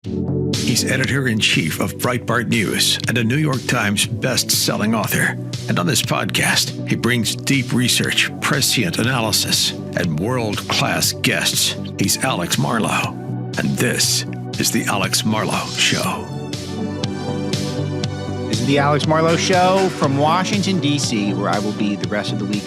He's editor-in-chief of Breitbart News and a New York Times best-selling author. And on this podcast, he brings deep research, prescient analysis, and world-class guests. He's Alex Marlow, and this is The Alex Marlow Show. This is The Alex Marlow Show from Washington, D.C., where I will be the rest of the week.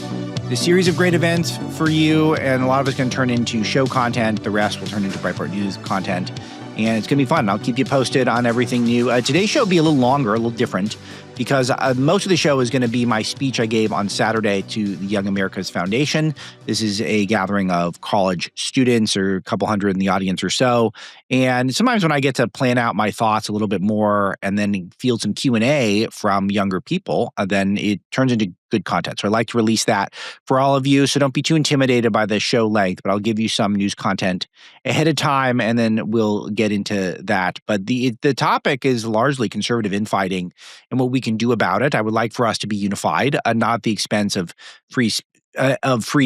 The series of great events for you, and a lot of it's going to turn into show content. The rest will turn into Breitbart News content. And it's going to be fun. I'll keep you posted on everything new. Today's show will be a little longer, a little different, because most of the show is going to be my speech I gave on Saturday to the Young America's Foundation. This is a gathering of college students, or a couple hundred in the audience or so. And sometimes when I get to plan out my thoughts a little bit more and then field some Q&A from younger people, then it turns into good content. So I'd like to release that for all of you. So don't be too intimidated by the show length, but I'll give you some news content ahead of time, and then we'll get into that. But the topic is largely conservative infighting and what we can do about it. I would like for us to be unified, not at the expense of free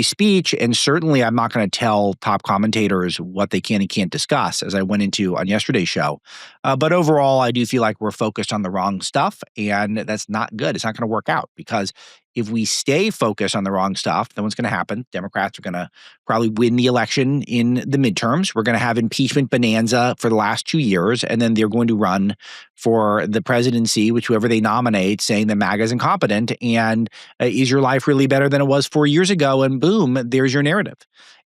speech. And certainly I'm not going to tell top commentators what they can and can't discuss, as I went into on yesterday's show. But overall, I do feel like we're focused on the wrong stuff, and that's not good. It's not going to work out, because if we stay focused on the wrong stuff, then what's going to happen? Democrats are going to probably win the election in the midterms. We're going to have impeachment bonanza for the last 2 years, and then they're going to run for the presidency, which whoever they nominate, saying that MAGA is incompetent, and is your life really better than it was 4 years ago? And boom, there's your narrative.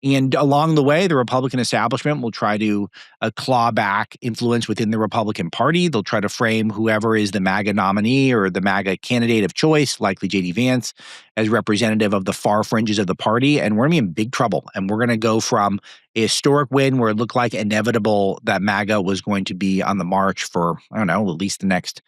And along the way, the Republican establishment will try to claw back influence within the Republican Party. They'll try to frame whoever is the MAGA nominee or the MAGA candidate of choice, likely J.D. Vance, as representative of the far fringes of the party. And we're going to be in big trouble. And we're going to go from a historic win where it looked like inevitable that MAGA was going to be on the march for, I don't know, at least the next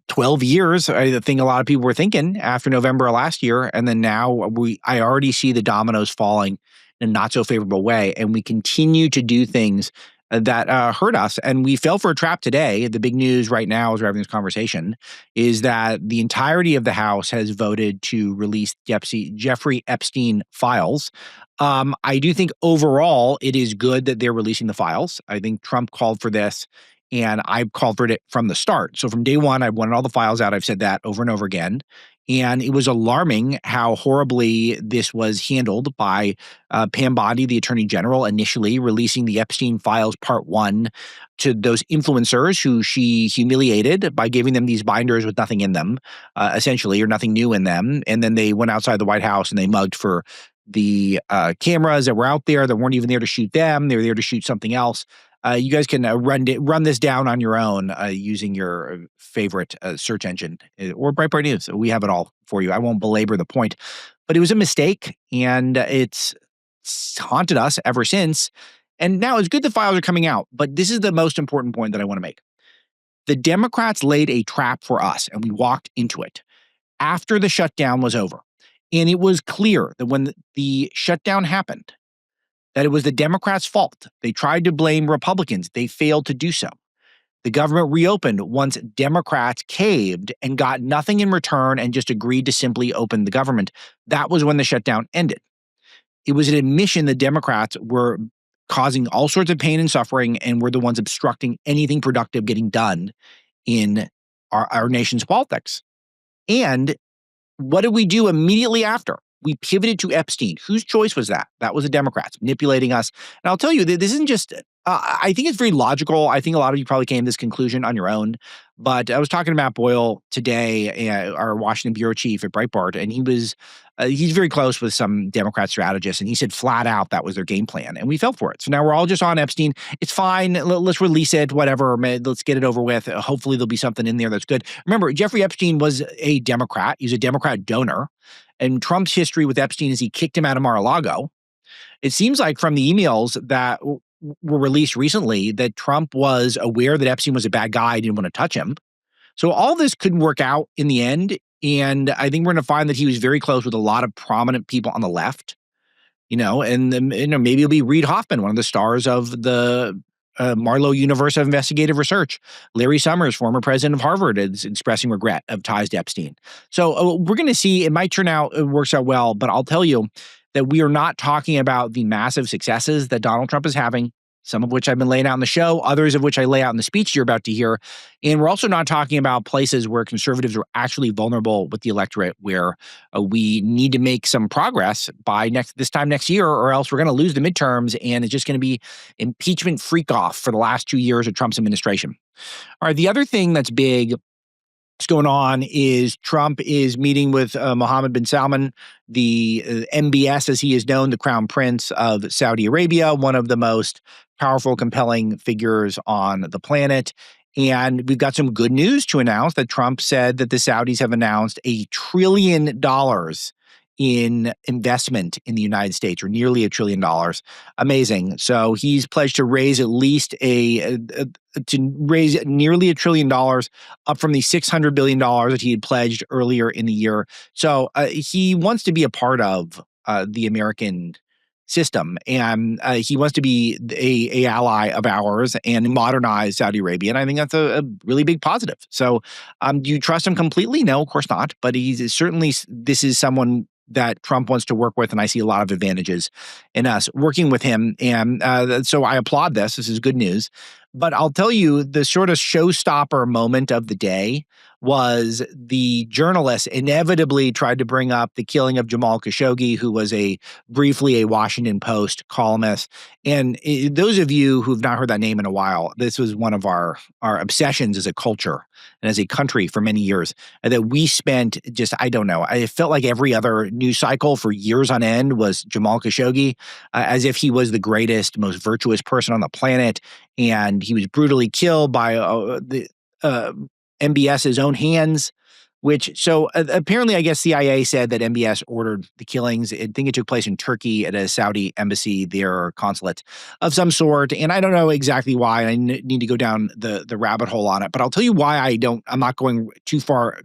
12 years. I think a lot of people were thinking after November of last year. And then now I already see the dominoes falling in a not so favorable way. And we continue to do things that hurt us. And we fell for a trap today. The big news right now, as we're having this conversation, is that the entirety of the House has voted to release Jeffrey Epstein files. I do think overall it is good that they're releasing the files. I think Trump called for this, and I called for it from the start. So from day one, I wanted all the files out. I've said that over and over again. And it was alarming how horribly this was handled by Pam Bondi, the Attorney General, initially releasing the Epstein Files Part 1 to those influencers who she humiliated by giving them these binders with nothing in them, essentially, or nothing new in them. And then they went outside the White House and they mugged for the cameras that were out there that weren't even there to shoot them. They were there to shoot something else. You guys can run this down on your own using your favorite search engine or Breitbart News. We have it all for you. I won't belabor the point, but it was a mistake, and it's haunted us ever since. And now it's good the files are coming out, but this is the most important point that I want to make. The Democrats laid a trap for us, and we walked into it after the shutdown was over. And it was clear that when the shutdown happened, that it was the Democrats' fault. They tried to blame Republicans. They failed to do so. The government reopened once Democrats caved and got nothing in return and just agreed to simply open the government. That was when the shutdown ended. It was an admission that Democrats were causing all sorts of pain and suffering and were the ones obstructing anything productive getting done in our nation's politics. And what did we do immediately after? We pivoted to Epstein. Whose choice was that? That was the Democrats manipulating us. And I'll tell you, this isn't just, I think it's very logical. I think a lot of you probably came to this conclusion on your own. But I was talking to Matt Boyle today, our Washington bureau chief at Breitbart, and he's very close with some Democrat strategists, and he said flat out that was their game plan, and we fell for it. So now we're all just on Epstein. It's fine. Let's release it, whatever. Let's get it over with. Hopefully there'll be something in there that's good. Remember, Jeffrey Epstein was a Democrat. He's a Democrat donor. And Trump's history with Epstein is he kicked him out of Mar-a-Lago. It seems like from the emails that were released recently that Trump was aware that Epstein was a bad guy, didn't want to touch him. So all this couldn't work out in the end. And I think we're going to find that he was very close with a lot of prominent people on the left, and maybe it'll be Reid Hoffman, one of the stars of the Marlow Universe of Investigative Research. Larry Summers, former president of Harvard, is expressing regret of ties to Epstein. So we're going to see. It might turn out it works out well, but I'll tell you that we are not talking about the massive successes that Donald Trump is having. some of which I've been laying out in the show, others of which I lay out in the speech you're about to hear. And we're also not talking about places where conservatives are actually vulnerable with the electorate, where we need to make some progress by this time next year, or else we're going to lose the midterms, and it's just going to be impeachment freak-off for the last 2 years of Trump's administration. All right, the other thing that's big what's going on is Trump is meeting with Mohammed bin Salman, the MBS, as he is known, the crown prince of Saudi Arabia, one of the most powerful, compelling figures on the planet. And we've got some good news to announce that Trump said that the Saudis have announced $1 trillion in investment in the United States, or nearly $1 trillion. Amazing. So he's pledged to raise at least nearly $1 trillion, up from the $600 billion that he had pledged earlier in the year. So he wants to be a part of the American system, and he wants to be a ally of ours and modernize Saudi Arabia. And I think that's a really big positive. So do you trust him completely? No, of course not. But he's certainly, this is someone that Trump wants to work with, and I see a lot of advantages in us working with him. And so I applaud this. This is good news. But I'll tell you, the sort of showstopper moment of the day was the journalist inevitably tried to bring up the killing of Jamal Khashoggi, who was briefly a Washington Post columnist. And those of you who've not heard that name in a while, this was one of our obsessions as a culture and as a country for many years, that we spent I don't know, I felt like every other news cycle for years on end was Jamal Khashoggi, as if he was the greatest, most virtuous person on the planet. And he was brutally killed by the MBS's own hands, apparently, I guess CIA said that MBS ordered the killings. I think it took place in Turkey at a Saudi embassy there, or consulate of some sort. And I don't know exactly why. I need to go down the rabbit hole on it. But I'll tell you why I'm not going too far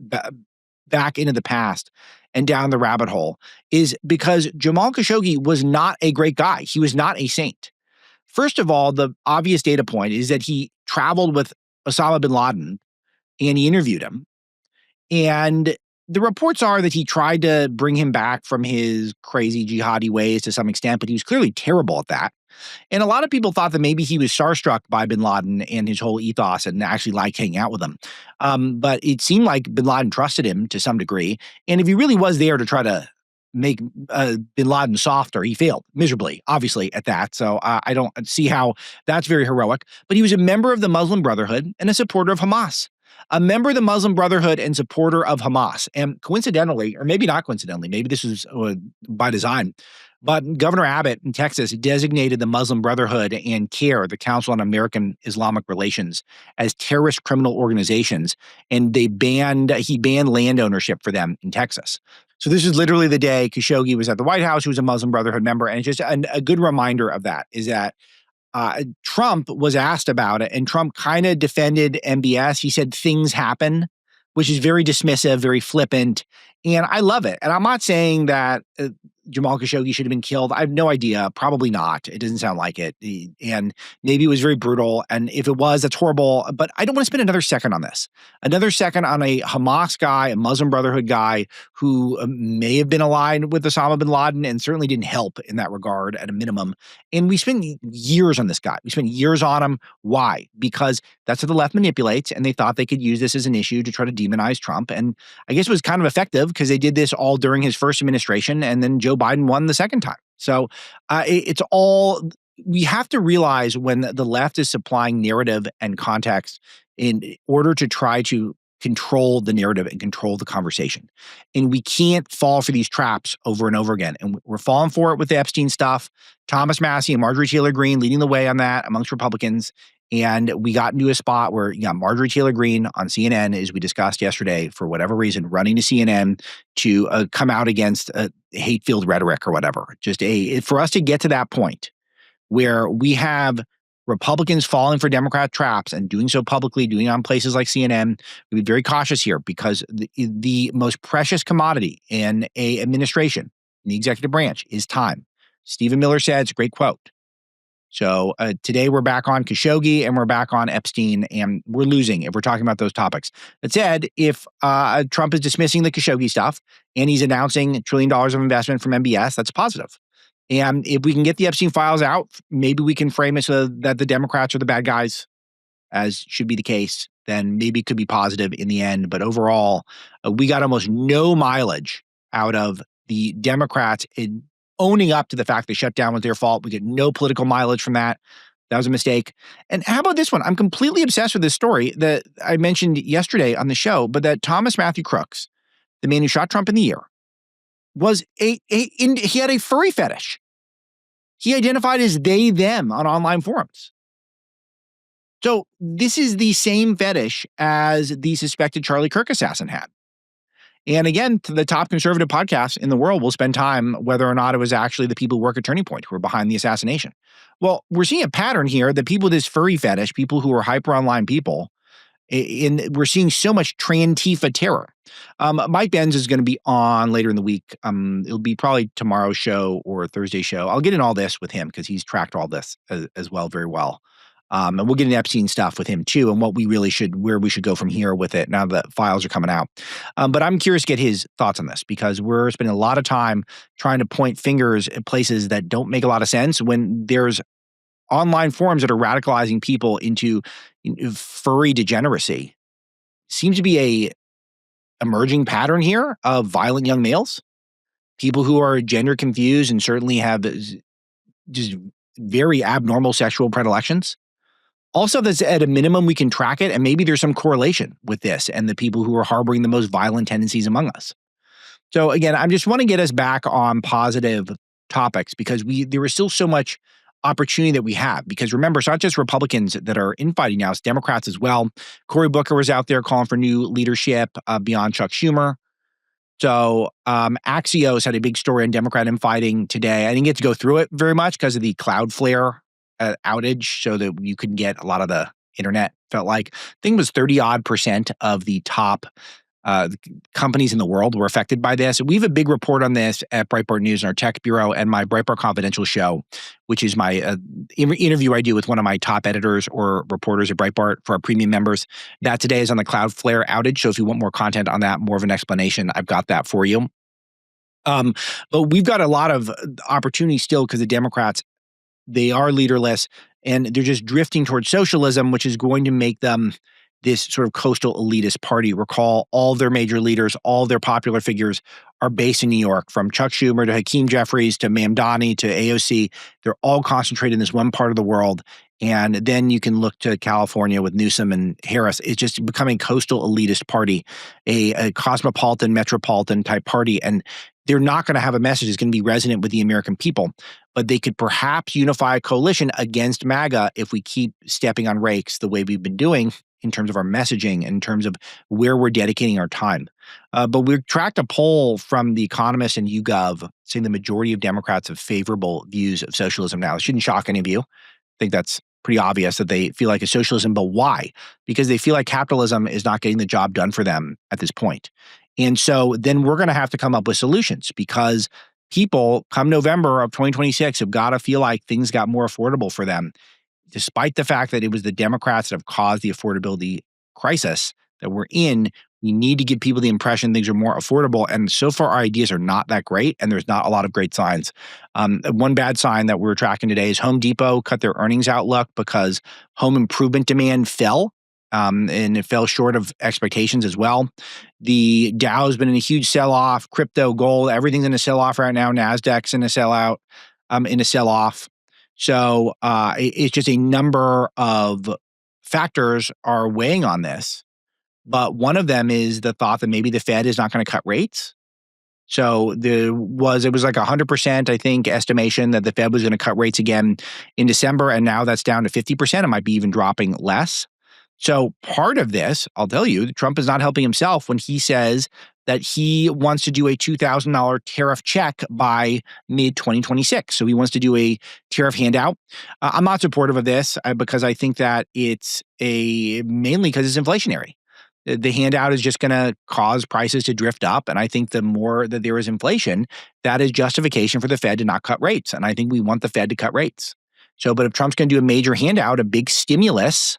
back into the past and down the rabbit hole, is because Jamal Khashoggi was not a great guy. He was not a saint. First of all, the obvious data point is that he traveled with Osama bin Laden and he interviewed him. And the reports are that he tried to bring him back from his crazy jihadi ways to some extent, but he was clearly terrible at that. And a lot of people thought that maybe he was starstruck by bin Laden and his whole ethos and actually liked hanging out with him. But it seemed like bin Laden trusted him to some degree. And if he really was there to try to make bin Laden softer, he failed miserably, obviously, at that. So I don't see how that's very heroic. But he was a member of the Muslim Brotherhood and a supporter of Hamas. A member of the Muslim Brotherhood and supporter of Hamas. And coincidentally, or maybe not coincidentally, maybe this was by design, but Governor Abbott in Texas designated the Muslim Brotherhood and CARE, the Council on American Islamic Relations, as terrorist criminal organizations. And he banned land ownership for them in Texas. So this is literally the day Khashoggi was at the White House. He was a Muslim Brotherhood member. And it's just a good reminder of that, is that Trump was asked about it, and Trump kind of defended MBS. He said things happen, which is very dismissive, very flippant, and I love it. And I'm not saying that Jamal Khashoggi should have been killed. I have no idea. Probably not. It doesn't sound like it. And maybe it was very brutal. And if it was, that's horrible. But I don't want to spend another second on this. Another second on a Hamas guy, a Muslim Brotherhood guy who may have been aligned with Osama bin Laden and certainly didn't help in that regard at a minimum. And we spent years on this guy. We spent years on him. Why? Because that's how the left manipulates, and they thought they could use this as an issue to try to demonize Trump. And I guess it was kind of effective because they did this all during his first administration, and then Joe Biden won the second time. So it's all, we have to realize when the left is supplying narrative and context in order to try to control the narrative and control the conversation. And we can't fall for these traps over and over again. And we're falling for it with the Epstein stuff. Thomas Massie and Marjorie Taylor Greene leading the way on that amongst Republicans. And we got into a spot where, Marjorie Taylor Greene on CNN, as we discussed yesterday, for whatever reason, running to CNN to come out against hate-filled rhetoric or whatever. Just for us to get to that point where we have Republicans falling for Democrat traps and doing so publicly, doing it on places like CNN, we be very cautious here, because the most precious commodity in a administration, in the executive branch, is time. Stephen Miller said, it's a great quote. So today we're back on Khashoggi and we're back on Epstein, and we're losing if we're talking about those topics. That said, if Trump is dismissing the Khashoggi stuff and he's announcing $1 trillion of investment from MBS, that's positive. And if we can get the Epstein files out, maybe we can frame it so that the Democrats are the bad guys, as should be the case. Then maybe it could be positive in the end. But overall, we got almost no mileage out of the Democrats in owning up to the fact they shut down was their fault. We get no political mileage from that. That was a mistake. And how about this one? I'm completely obsessed with this story that I mentioned yesterday on the show, but that Thomas Matthew Crooks, the man who shot Trump in the ear, was he had a furry fetish. He identified as they, them on online forums. So this is the same fetish as the suspected Charlie Kirk assassin had. And again, the top conservative podcasts in the world will spend time whether or not it was actually the people who work at Turning Point who were behind the assassination. Well, we're seeing a pattern here that people with this furry fetish, people who are hyper online people, we're seeing so much Trantifa terror. Mike Benz is going to be on later in the week. It'll be probably tomorrow's show or Thursday's show. I'll get in all this with him because he's tracked all this as well, very well. And we'll get into Epstein stuff with him too, and where we should go from here with it now that files are coming out. But I'm curious to get his thoughts on this because we're spending a lot of time trying to point fingers at places that don't make a lot of sense when there's online forums that are radicalizing people into furry degeneracy. Seems to be a emerging pattern here of violent young males, people who are gender confused and certainly have just very abnormal sexual predilections. Also, that's at a minimum, we can track it, and maybe there's some correlation with this and the people who are harboring the most violent tendencies among us. So again, I just want to get us back on positive topics because there is still so much opportunity that we have. Because remember, it's not just Republicans that are infighting now, it's Democrats as well. Cory Booker was out there calling for new leadership beyond Chuck Schumer. So Axios had a big story on Democrat infighting today. I didn't get to go through it very much because of the Cloudflare outage, so that you couldn't get a lot of the internet. Felt like I think it was 30% of the top companies in the world were affected by this. We have a big report on this at Breitbart News in our tech bureau and my Breitbart Confidential show, which is my interview I do with one of my top editors or reporters at Breitbart for our premium members. That today is on the Cloudflare outage. So if you want more content on that, more of an explanation, I've got that for you. But we've got a lot of opportunity still because the Democrats, they are leaderless and they're just drifting towards socialism, which is going to make them this sort of coastal elitist party. Recall all their major leaders, all their popular figures are based in New York, from Chuck Schumer to Hakeem Jeffries to Mamdani to AOC. They're all concentrated in this one part of the world. And then you can look to California with Newsom and Harris. It's just becoming a coastal elitist party, a cosmopolitan, metropolitan type party. And they're not going to have a message that's going to be resonant with the American people. But they could perhaps unify a coalition against MAGA if we keep stepping on rakes the way we've been doing in terms of our messaging, in terms of where we're dedicating our time. But we tracked a poll from The Economist and YouGov saying the majority of Democrats have favorable views of socialism now. It shouldn't shock any of you. I think that's pretty obvious that they feel like it's socialism, but why? Because they feel like capitalism is not getting the job done for them at this point. And so then we're going to have to come up with solutions because people come November of 2026 have got to feel like things got more affordable for them, despite the fact that it was the Democrats that have caused the affordability crisis that we're in. We need to give people the impression things are more affordable. And so far, our ideas are not that great, and there's not a lot of great signs. One bad sign that we're tracking today is Home Depot cut their earnings outlook because home improvement demand fell, and it fell short of expectations as well. The Dow has been in a huge sell-off. Crypto, gold, everything's in a sell-off right now. NASDAQ's in a sell-out, in a sell-off. So it's just a number of factors are weighing on this. But one of them is the thought that maybe the Fed is not going to cut rates. So it was like 100%, I think, estimation that the Fed was going to cut rates again in December. And now that's down to 50%. It might be even dropping less. So part of this, I'll tell you, Trump is not helping himself when he says that he wants to do a $2,000 tariff check by mid-2026. So he wants to do a tariff handout. I'm not supportive of this because I think that it's mainly because it's inflationary. The handout is just going to cause prices to drift up. And I think the more that there is inflation, that is justification for the Fed to not cut rates. And I think we want the Fed to cut rates. So, but if Trump's going to do a major handout, a big stimulus,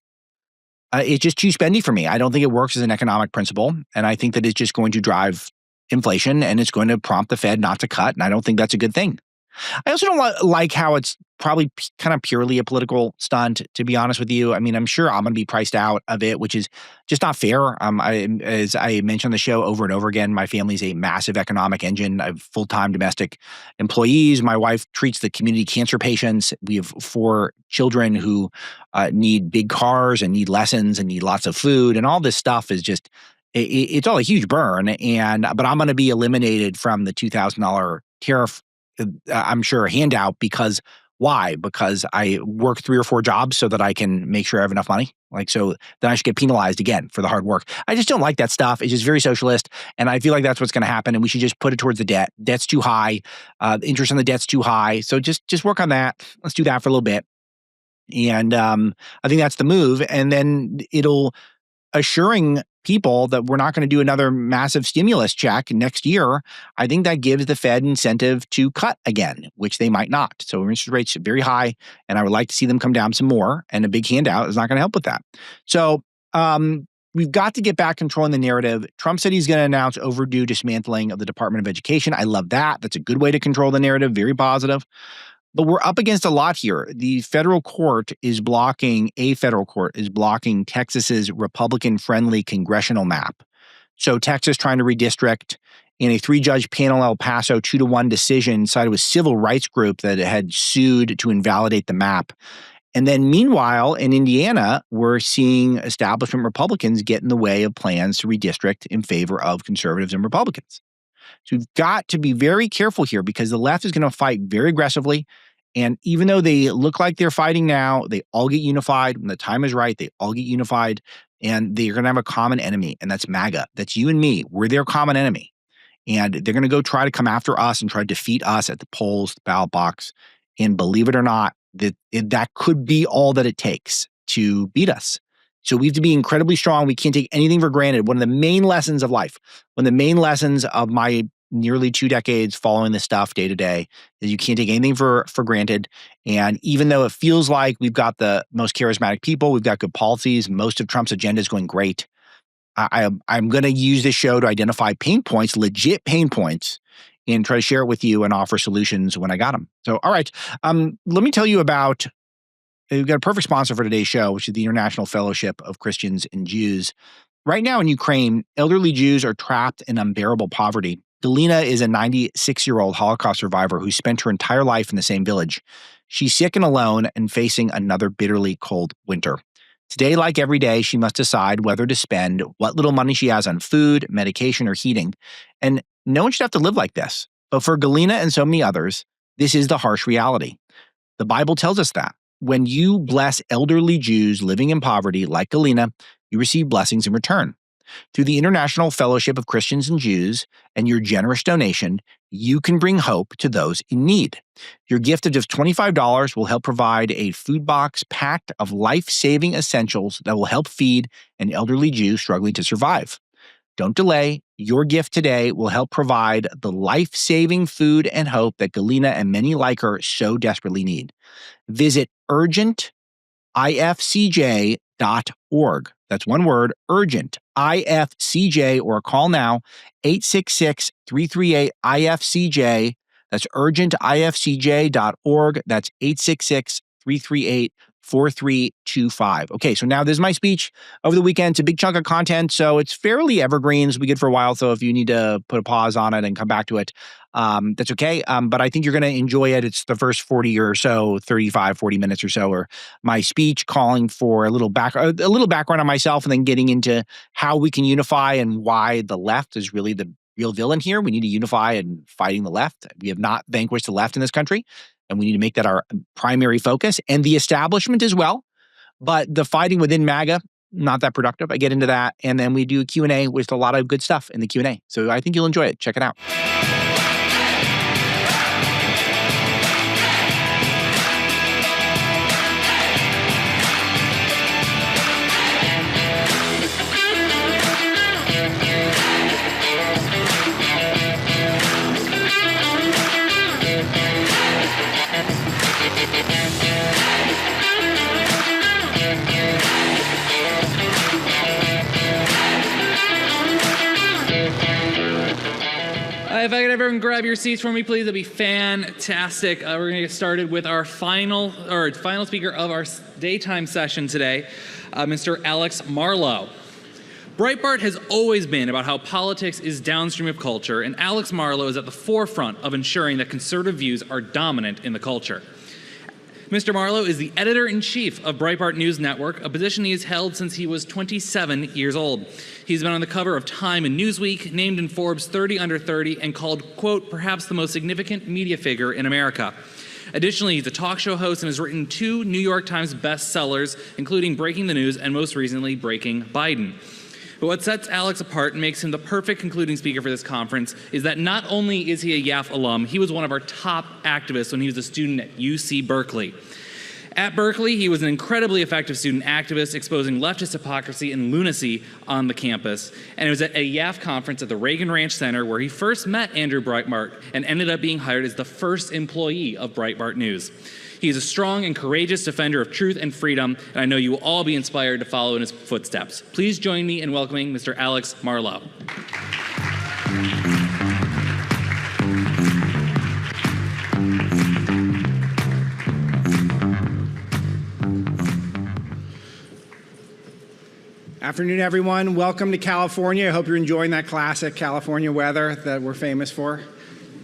it's just too spendy for me. I don't think it works as an economic principle. And I think that it's just going to drive inflation and it's going to prompt the Fed not to cut. And I don't think that's a good thing. I also don't like how it's probably kind of purely a political stunt, to be honest with you. I mean, I'm sure I'm going to be priced out of it, which is just not fair. As I mentioned on the show over and over again, my family's a massive economic engine. I have full-time domestic employees. My wife treats the community cancer patients. We have 4 children who need big cars and need lessons and need lots of food. And all this stuff is just, it's all a huge burn. But I'm going to be eliminated from the $2,000 tariff, I'm sure, a handout. Because why? Because I work 3 or 4 jobs so that I can make sure I have enough money. So then I should get penalized again for the hard work. I just don't like that stuff. It's just very socialist. And I feel like that's what's going to happen. And we should just put it towards the debt. Debt's too high. The interest on the debt's too high. So just work on that. Let's do that for a little bit. And I think that's the move. And then it'll assuring people that we're not going to do another massive stimulus check next year. I think that gives the Fed incentive to cut again, which they might not. So interest rates are very high, and I would like to see them come down some more, and a big handout is not going to help with that. So we've got to get back controlling the narrative. Trump said he's going to announce overdue dismantling of the Department of Education. I love that. That's a good way to control the narrative, very positive. But we're up against a lot here. A federal court is blocking Texas's Republican-friendly congressional map. So Texas trying to redistrict in a 3-judge panel El Paso 2-1 decision sided with civil rights group that had sued to invalidate the map. And then meanwhile, in Indiana, we're seeing establishment Republicans get in the way of plans to redistrict in favor of conservatives and Republicans. So we've got to be very careful here, because the left is going to fight very aggressively. And even though they look like they're fighting now, they all get unified. When the time is right, they all get unified. And they're going to have a common enemy, and that's MAGA. That's you and me. We're their common enemy. And they're going to go try to come after us and try to defeat us at the polls, the ballot box. And believe it or not, that could be all that it takes to beat us. So we have to be incredibly strong. We can't take anything for granted. One of the main lessons of life, one of the main lessons of my nearly 2 decades following this stuff day to day, is you can't take anything for granted. And even though it feels like we've got the most charismatic people, we've got good policies, most of Trump's agenda is going great, I'm going to use this show to identify pain points, legit pain points, and try to share it with you and offer solutions when I got them. So, all right, let me tell you about. We've got a perfect sponsor for today's show, which is the International Fellowship of Christians and Jews. Right now in Ukraine, elderly Jews are trapped in unbearable poverty. Galina is a 96-year-old Holocaust survivor who spent her entire life in the same village. She's sick and alone and facing another bitterly cold winter. Today, like every day, she must decide whether to spend what little money she has on food, medication, or heating. And no one should have to live like this. But for Galina and so many others, this is the harsh reality. The Bible tells us that. When you bless elderly Jews living in poverty like Galina, you receive blessings in return. Through the International Fellowship of Christians and Jews and your generous donation, you can bring hope to those in need. Your gift of just $25 will help provide a food box packed of life-saving essentials that will help feed an elderly Jew struggling to survive. Don't delay. Your gift today will help provide the life-saving food and hope that Galina and many like her so desperately need. Visit urgentifcj.org. That's one word, urgent, IFCJ, or call now, 866-338-IFCJ. That's urgentifcj.org. That's 866-338-4325. Okay, so now this is my speech over the weekend. It's a big chunk of content, so it's fairly evergreen. It's been good for a while, so if you need to put a pause on it and come back to it, that's okay. But I think you're going to enjoy it. It's the first 40 or so, 35, 40 minutes or so, or my speech calling for a little background on myself, and then getting into how we can unify and why the left is really the real villain here. We need to unify and fighting the left. We have not vanquished the left in this country, and we need to make that our primary focus, and the establishment as well. But the fighting within MAGA, not that productive. I get into that, and then we do a Q&A with a lot of good stuff in the Q&A. So I think you'll enjoy it. Check it out. I If I could have everyone grab your seats for me, please, that'd be fantastic. We're going to get started with our final speaker of our daytime session today, Mr. Alex Marlow. Breitbart has always been about how politics is downstream of culture, and Alex Marlow is at the forefront of ensuring that conservative views are dominant in the culture. Mr. Marlow is the editor-in-chief of Breitbart News Network, a position he has held since he was 27 years old. He's been on the cover of Time and Newsweek, named in Forbes 30 Under 30, and called, quote, perhaps the most significant media figure in America. Additionally, he's a talk show host and has written 2 New York Times bestsellers, including Breaking the News and most recently, Breaking Biden. But what sets Alex apart and makes him the perfect concluding speaker for this conference is that not only is he a YAF alum, he was one of our top activists when he was a student at UC Berkeley. At Berkeley, he was an incredibly effective student activist, exposing leftist hypocrisy and lunacy on the campus. And it was at a YAF conference at the Reagan Ranch Center where he first met Andrew Breitbart and ended up being hired as the first employee of Breitbart News. He is a strong and courageous defender of truth and freedom, and I know you will all be inspired to follow in his footsteps. Please join me in welcoming Mr. Alex Marlow. Afternoon, everyone. Welcome to California. I hope you're enjoying that classic California weather that we're famous for.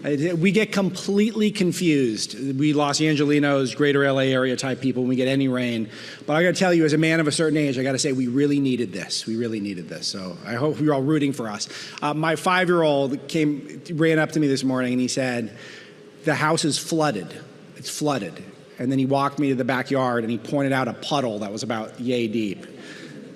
We get completely confused, we Los Angelinos, greater LA area type people, when we get any rain. But I got to tell you, as a man of a certain age, I got to say we really needed this. We really needed this. So I hope you're all rooting for us. My 5-year-old ran up to me this morning and he said, the house is flooded. It's flooded. And then he walked me to the backyard and he pointed out a puddle that was about yay deep.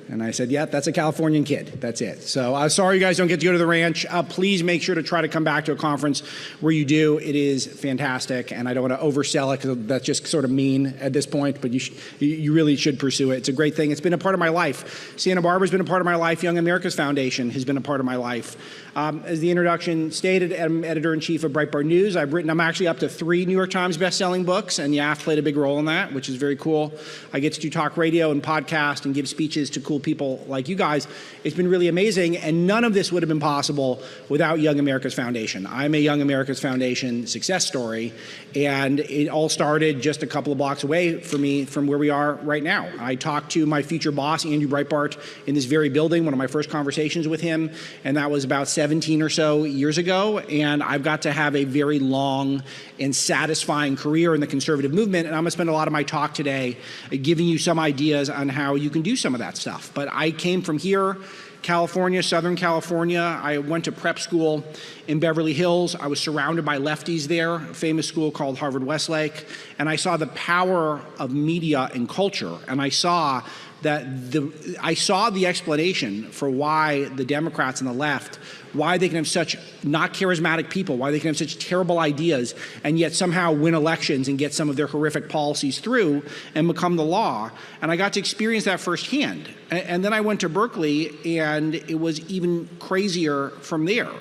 And I said, yeah, that's a Californian kid. That's it. So sorry you guys don't get to go to the ranch. Please make sure to try to come back to a conference where you do. It is fantastic. And I don't want to oversell it because that's just sort of mean at this point, but you really should pursue it. It's a great thing. It's been a part of my life. Santa Barbara's been a part of my life. Young America's Foundation has been a part of my life. As the introduction stated, I'm editor-in-chief of Breitbart News. I'm actually up to 3 New York Times best-selling books, and YAF played a big role in that, which is very cool. I get to do talk radio and podcast and give speeches to cool people like you guys. It's been really amazing, and none of this would have been possible without Young America's Foundation. I'm a Young America's Foundation success story, and it all started just a couple of blocks away for me from where we are right now. I talked to my future boss, Andrew Breitbart, in this very building, one of my first conversations with him, and that was about 17 or so years ago, and I've got to have a very long and satisfying career in the conservative movement, and I'm gonna spend a lot of my talk today giving you some ideas on how you can do some of that stuff. But I came from here, California, Southern California. I went to prep school in Beverly Hills. I was surrounded by lefties there, a famous school called Harvard Westlake, and I saw the power of media and culture, and I saw the explanation for why the Democrats and the left, why they can have such not charismatic people, why they can have such terrible ideas, and yet somehow win elections and get some of their horrific policies through and become the law. And I got to experience that firsthand. And then I went to Berkeley, and it was even crazier from there.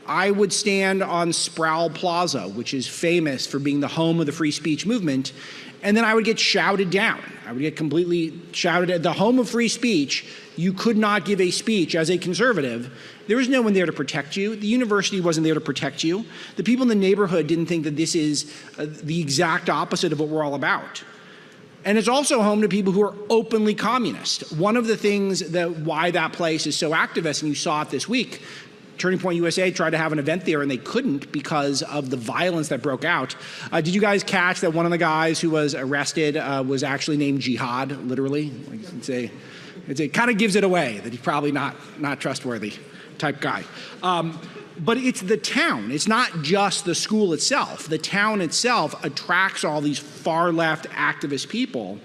I would stand on Sproul Plaza, which is famous for being the home of the free speech movement, and then I would get shouted down. I would get completely shouted at. The home of free speech, you could not give a speech as a conservative. There was no one there to protect you. The university wasn't there to protect you. The people in the neighborhood didn't think that this is the exact opposite of what we're all about. And it's also home to people who are openly communist. One of the things why that place is so activist, and you saw it this week, Turning Point USA tried to have an event there and they couldn't because of the violence that broke out. Did you guys catch that one of the guys who was arrested was actually named Jihad, literally? It kind of gives it away that he's probably not trustworthy type guy. But it's the town. It's not just the school itself. The town itself attracts all these far left activist people.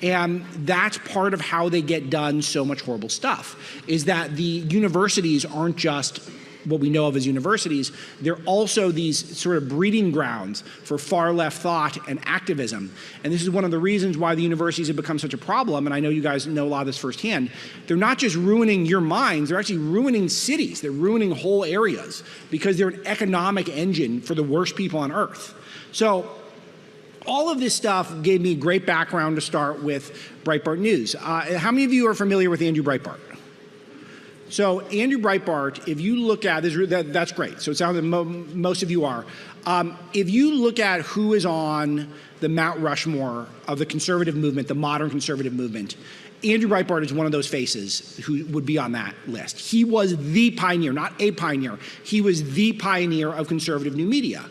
And that's part of how they get done so much horrible stuff, is that the universities aren't just what we know of as universities. They're also these sort of breeding grounds for far left thought and activism. And this is one of the reasons why the universities have become such a problem, and I know you guys know a lot of this firsthand. They're not just ruining your minds, they're actually ruining cities. They're ruining whole areas because they're an economic engine for the worst people on earth. So all of this stuff gave me a great background to start with Breitbart News. How many of you are familiar with Andrew Breitbart? So Andrew Breitbart, if you look at this, that's great. So it sounds like most of you are. If you look at who is on the Mount Rushmore of the conservative movement, the modern conservative movement, Andrew Breitbart is one of those faces who would be on that list. He was the pioneer, not a pioneer. He was the pioneer of conservative new media.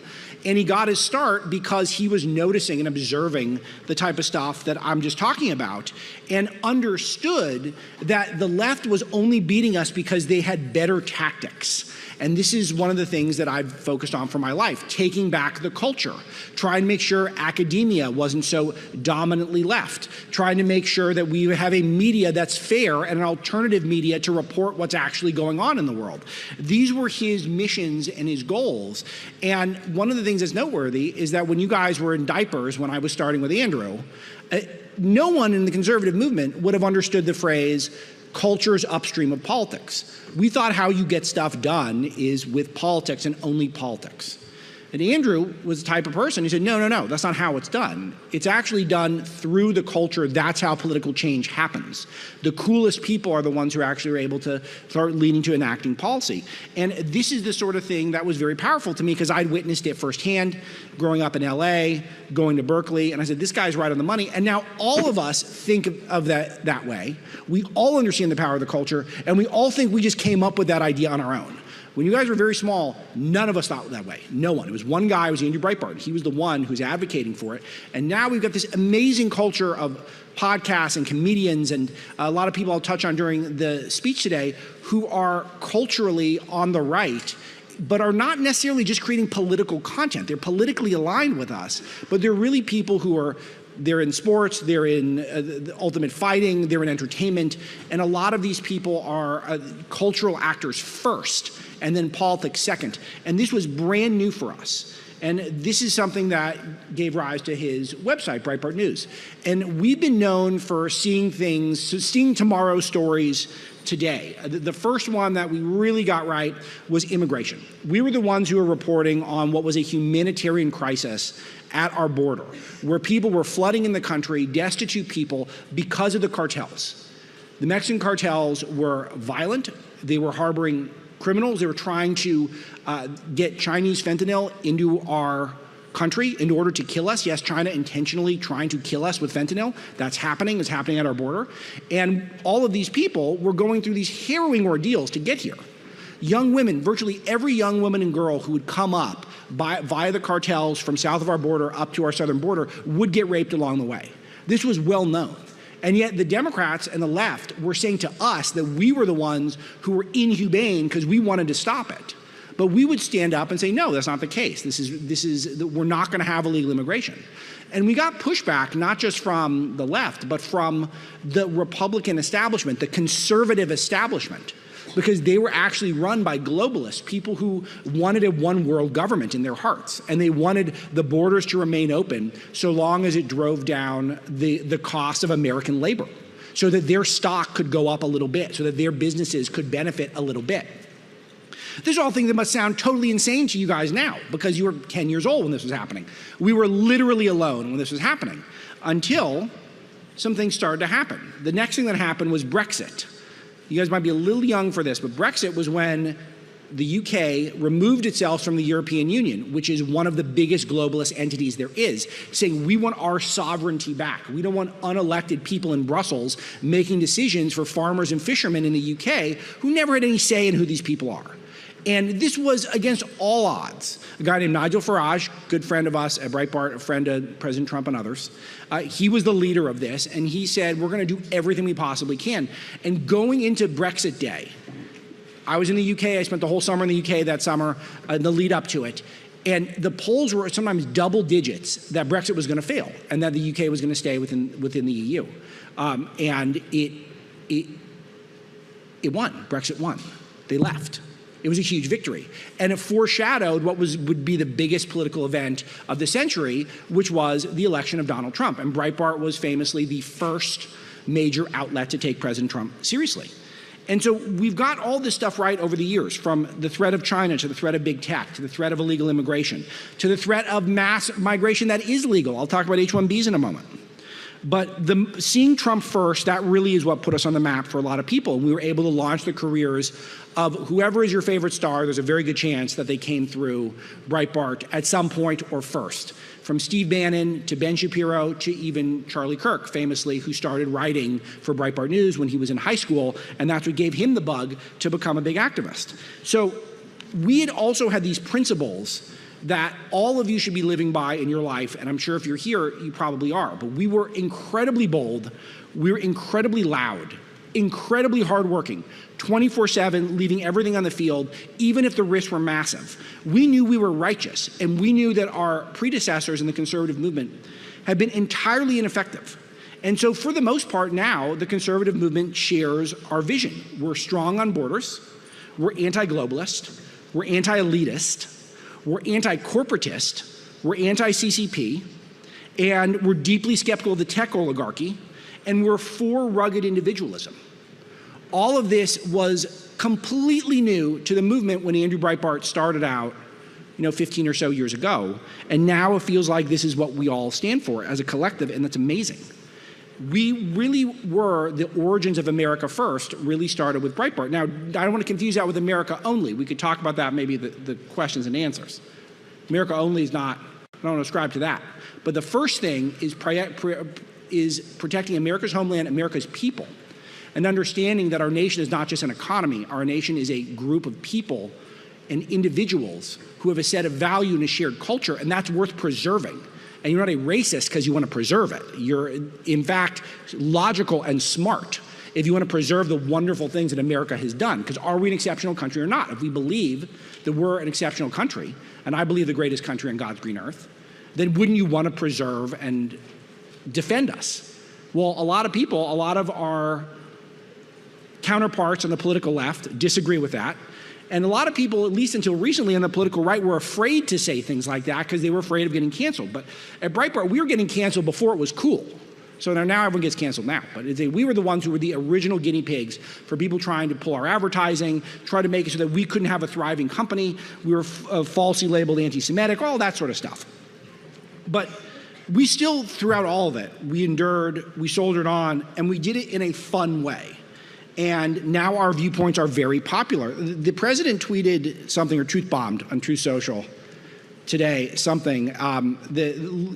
And he got his start because he was noticing and observing the type of stuff that I'm just talking about and understood that the left was only beating us because they had better tactics. And this is one of the things that I've focused on for my life, taking back the culture, trying to make sure academia wasn't so dominantly left, trying to make sure that we have a media that's fair and an alternative media to report what's actually going on in the world. These were his missions and his goals. And one of the things that's noteworthy is that when you guys were in diapers, when I was starting with Andrew, no one in the conservative movement would have understood the phrase, culture's upstream of politics. We thought how you get stuff done is with politics and only politics. And Andrew was the type of person who said, no, that's not how it's done. It's actually done through the culture. That's how political change happens. The coolest people are the ones who actually are able to start leading to enacting policy. And this is the sort of thing that was very powerful to me because I'd witnessed it firsthand growing up in LA, going to Berkeley, and I said, this guy's right on the money. And now all of us think of that way. We all understand the power of the culture, and we all think we just came up with that idea on our own. When you guys were very small, none of us thought that way. No one. It was one guy, it was Andrew Breitbart. He was the one who's advocating for it. And now we've got this amazing culture of podcasts and comedians and a lot of people I'll touch on during the speech today who are culturally on the right, but are not necessarily just creating political content. They're politically aligned with us, but they're really people who are they're in sports, they're in ultimate fighting, they're in entertainment, and a lot of these people are cultural actors first, and then politics second. And this was brand new for us. And this is something that gave rise to his website, Breitbart News. And we've been known for seeing tomorrow's stories today. The first one that we really got right was immigration. We were the ones who were reporting on what was a humanitarian crisis at our border, where people were flooding in the country, destitute people, because of the cartels. The Mexican cartels were violent. They were harboring criminals. They were trying to get Chinese fentanyl into our country in order to kill us. Yes, China intentionally trying to kill us with fentanyl. That's happening. It's happening at our border. And all of these people were going through these harrowing ordeals to get here. Young women, virtually every young woman and girl who would come up via the cartels from south of our border up to our southern border would get raped along the way. This was well known. And yet the Democrats and the left were saying to us that we were the ones who were inhumane because we wanted to stop it. But we would stand up and say, no, that's not the case. We're not going to have illegal immigration. And we got pushback not just from the left, but from the Republican establishment, the conservative establishment, because they were actually run by globalists, people who wanted a one world government in their hearts. And they wanted the borders to remain open so long as it drove down the cost of American labor, so that their stock could go up a little bit, so that their businesses could benefit a little bit. These are all things that must sound totally insane to you guys now, because you were 10 years old when this was happening. We were literally alone when this was happening, until some things started to happen. The next thing that happened was Brexit. You guys might be a little young for this, but Brexit was when the UK removed itself from the European Union, which is one of the biggest globalist entities there is, saying we want our sovereignty back. We don't want unelected people in Brussels making decisions for farmers and fishermen in the UK who never had any say in who these people are. And this was against all odds. A guy named Nigel Farage, good friend of us at Breitbart, a friend of President Trump and others, he was the leader of this, and he said, we're going to do everything we possibly can. And going into Brexit Day, I was in the UK, I spent the whole summer in the UK that summer, the lead up to it, and the polls were sometimes double digits that Brexit was going to fail, and that the UK was going to stay within the EU. And it won. Brexit won. They left. It was a huge victory. And it foreshadowed what would be the biggest political event of the century, which was the election of Donald Trump. And Breitbart was famously the first major outlet to take President Trump seriously. And so we've got all this stuff right over the years, from the threat of China to the threat of big tech, to the threat of illegal immigration, to the threat of mass migration that is legal. I'll talk about H-1Bs in a moment. But seeing Trump first, that really is what put us on the map for a lot of people. We were able to launch the careers of whoever is your favorite star. There's a very good chance that they came through Breitbart at some point or first. From Steve Bannon to Ben Shapiro to even Charlie Kirk, famously, who started writing for Breitbart News when he was in high school, and that's what gave him the bug to become a big activist. So we had also had these principles that all of you should be living by in your life, and I'm sure if you're here, you probably are. But we were incredibly bold, we were incredibly loud, incredibly hardworking, 24/7, leaving everything on the field, even if the risks were massive. We knew we were righteous, and we knew that our predecessors in the conservative movement had been entirely ineffective. And so for the most part now, the conservative movement shares our vision. We're strong on borders, we're anti-globalist, we're anti-elitist, we're anti-corporatist, we're anti-CCP, and we're deeply skeptical of the tech oligarchy, and we're for rugged individualism. All of this was completely new to the movement when Andrew Breitbart started out, 15 or so years ago, and now it feels like this is what we all stand for as a collective, and that's amazing. We really were, the origins of America First really started with Breitbart. Now, I don't want to confuse that with America Only. We could talk about that, maybe the questions and answers. America Only is not, I don't ascribe to that. But the first thing is protecting America's homeland, America's people, and understanding that our nation is not just an economy. Our nation is a group of people and individuals who have a set of value and a shared culture, and that's worth preserving. And you're not a racist because you want to preserve it. You're, in fact, logical and smart if you want to preserve the wonderful things that America has done. Because are we an exceptional country or not? If we believe that we're an exceptional country, and I believe the greatest country on God's green earth, then wouldn't you want to preserve and defend us? Well, a lot of people, a lot of our counterparts on the political left disagree with that. And a lot of people, at least until recently on the political right, were afraid to say things like that because they were afraid of getting canceled. But at Breitbart, we were getting canceled before it was cool. So now everyone gets canceled now. But we were the ones who were the original guinea pigs for people trying to pull our advertising, try to make it so that we couldn't have a thriving company. We were falsely labeled anti-Semitic, all that sort of stuff. But we still, throughout all of it, we endured, we soldiered on, and we did it in a fun way. And now our viewpoints are very popular. The president tweeted something, or truth bombed on Truth Social today, something,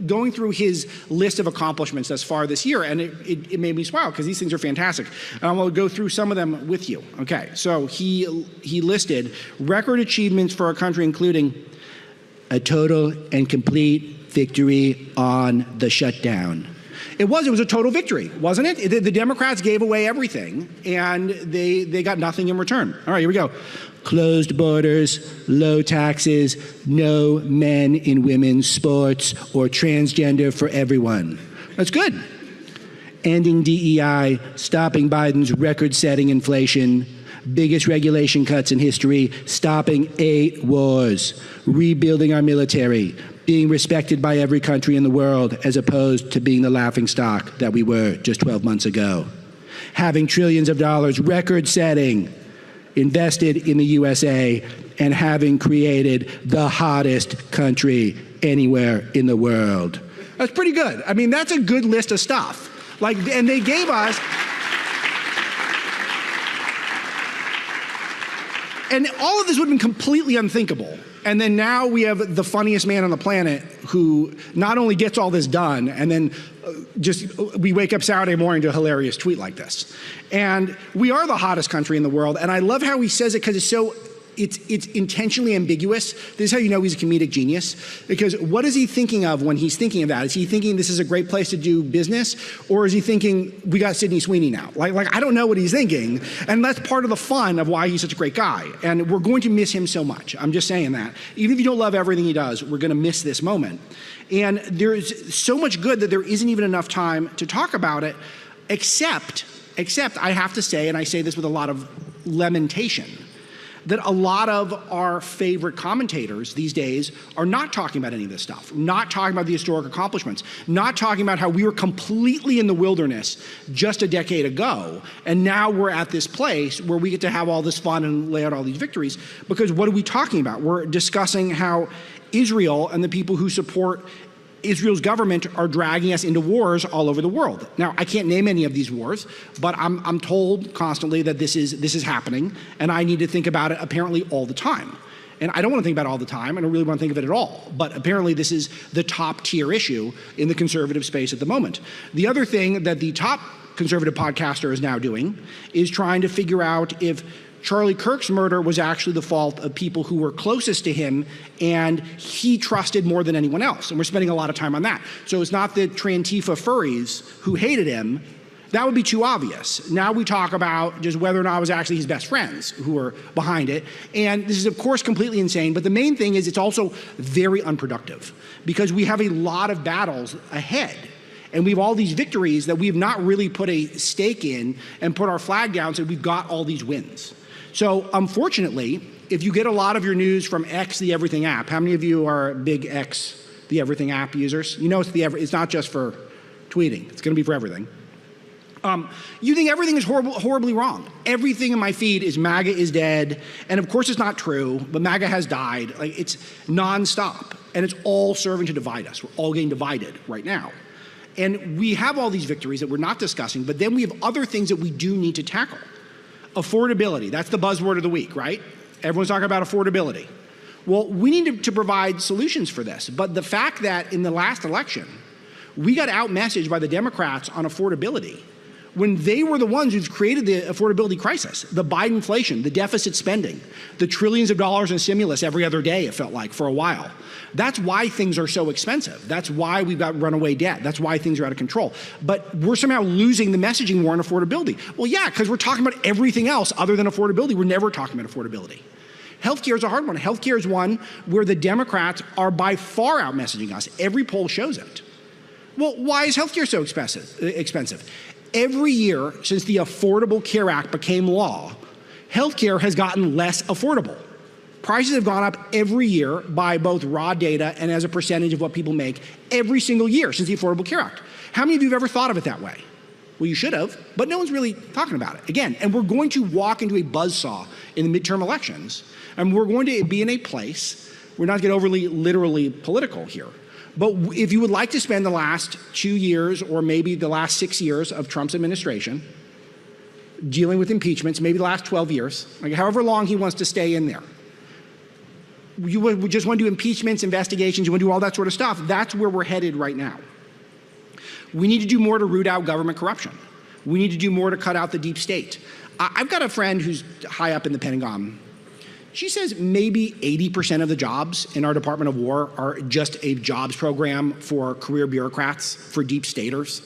going through his list of accomplishments thus far this year, and it made me smile because these things are fantastic. And I'm going to go through some of them with you. Okay, so he listed record achievements for our country, including a total and complete victory on the shutdown. It was a total victory, wasn't it? The Democrats gave away everything, and they got nothing in return. All right, here we go. Closed borders, low taxes, no men in women's sports, or transgender for everyone. That's good. Ending DEI, stopping Biden's record-setting inflation, biggest regulation cuts in history, stopping 8 wars, rebuilding our military, being respected by every country in the world as opposed to being the laughingstock that we were just 12 months ago. Having trillions of dollars, record-setting, invested in the USA, and having created the hottest country anywhere in the world. That's pretty good. I mean, that's a good list of stuff. And they gave us... And all of this would have been completely unthinkable. And then now we have the funniest man on the planet who not only gets all this done, and then we wake up Saturday morning to a hilarious tweet like this. And we are the hottest country in the world. And I love how he says it because it's intentionally ambiguous. This is how you know he's a comedic genius. Because what is he thinking of when he's thinking of that? Is he thinking this is a great place to do business? Or is he thinking we got Sydney Sweeney now? Like I don't know what he's thinking. And that's part of the fun of why he's such a great guy. And we're going to miss him so much. I'm just saying that. Even if you don't love everything he does, we're going to miss this moment. And there's so much good that there isn't even enough time to talk about it, except I have to say, and I say this with a lot of lamentation, that a lot of our favorite commentators these days are not talking about any of this stuff, not talking about the historic accomplishments, not talking about how we were completely in the wilderness just a decade ago, and now we're at this place where we get to have all this fun and lay out all these victories, because what are we talking about? We're discussing how Israel and the people who support Israel's government are dragging us into wars all over the world. Now, I can't name any of these wars, but I'm told constantly that this is happening, and I need to think about it apparently all the time. And I don't want to think about it all the time. I don't really want to think of it at all. But apparently this is the top tier issue in the conservative space at the moment. The other thing that the top conservative podcaster is now doing is trying to figure out if Charlie Kirk's murder was actually the fault of people who were closest to him and he trusted more than anyone else. And we're spending a lot of time on that. So it's not the Trantifa furries who hated him. That would be too obvious. Now we talk about just whether or not it was actually his best friends who were behind it. And this is, of course, completely insane. But the main thing is it's also very unproductive because we have a lot of battles ahead. And we have all these victories that we have not really put a stake in and put our flag down and said we've got all these wins. So unfortunately, if you get a lot of your news from X, the Everything app, how many of you are big X, the Everything app users? You know it's not just for tweeting. It's going to be for everything. You think everything is horribly wrong. Everything in my feed is MAGA is dead. And of course it's not true, but MAGA has died. Like, it's nonstop. And it's all serving to divide us. We're all getting divided right now. And we have all these victories that we're not discussing, but then we have other things that we do need to tackle. Affordability, that's the buzzword of the week, right? Everyone's talking about affordability. Well, we need to provide solutions for this. But the fact that in the last election, we got out-messaged by the Democrats on affordability when they were the ones who've created the affordability crisis, the Biden inflation, the deficit spending, the trillions of dollars in stimulus every other day, it felt like, for a while. That's why things are so expensive. That's why we've got runaway debt. That's why things are out of control. But we're somehow losing the messaging war on affordability. Well, yeah, because we're talking about everything else other than affordability. We're never talking about affordability. Healthcare is a hard one. Healthcare is one where the Democrats are by far out messaging us. Every poll shows it. Well, why is healthcare so expensive? Every year since the Affordable Care Act became law, healthcare has gotten less affordable. Prices have gone up every year by both raw data and as a percentage of what people make every single year since the Affordable Care Act. How many of you have ever thought of it that way? Well, you should have, but no one's really talking about it. Again, and we're going to walk into a buzzsaw in the midterm elections, and we're going to be in a place, we're not getting overly literally political here, but if you would like to spend the last 2 years or maybe the last 6 years of Trump's administration dealing with impeachments, maybe the last 12 years, like however long he wants to stay in there, you just want to do impeachments, investigations, you want to do all that sort of stuff, that's where we're headed right now. We need to do more to root out government corruption. We need to do more to cut out the deep state. I've got a friend who's high up in the Pentagon. She says maybe 80% of the jobs in our Department of War are just a jobs program for career bureaucrats, for deep staters.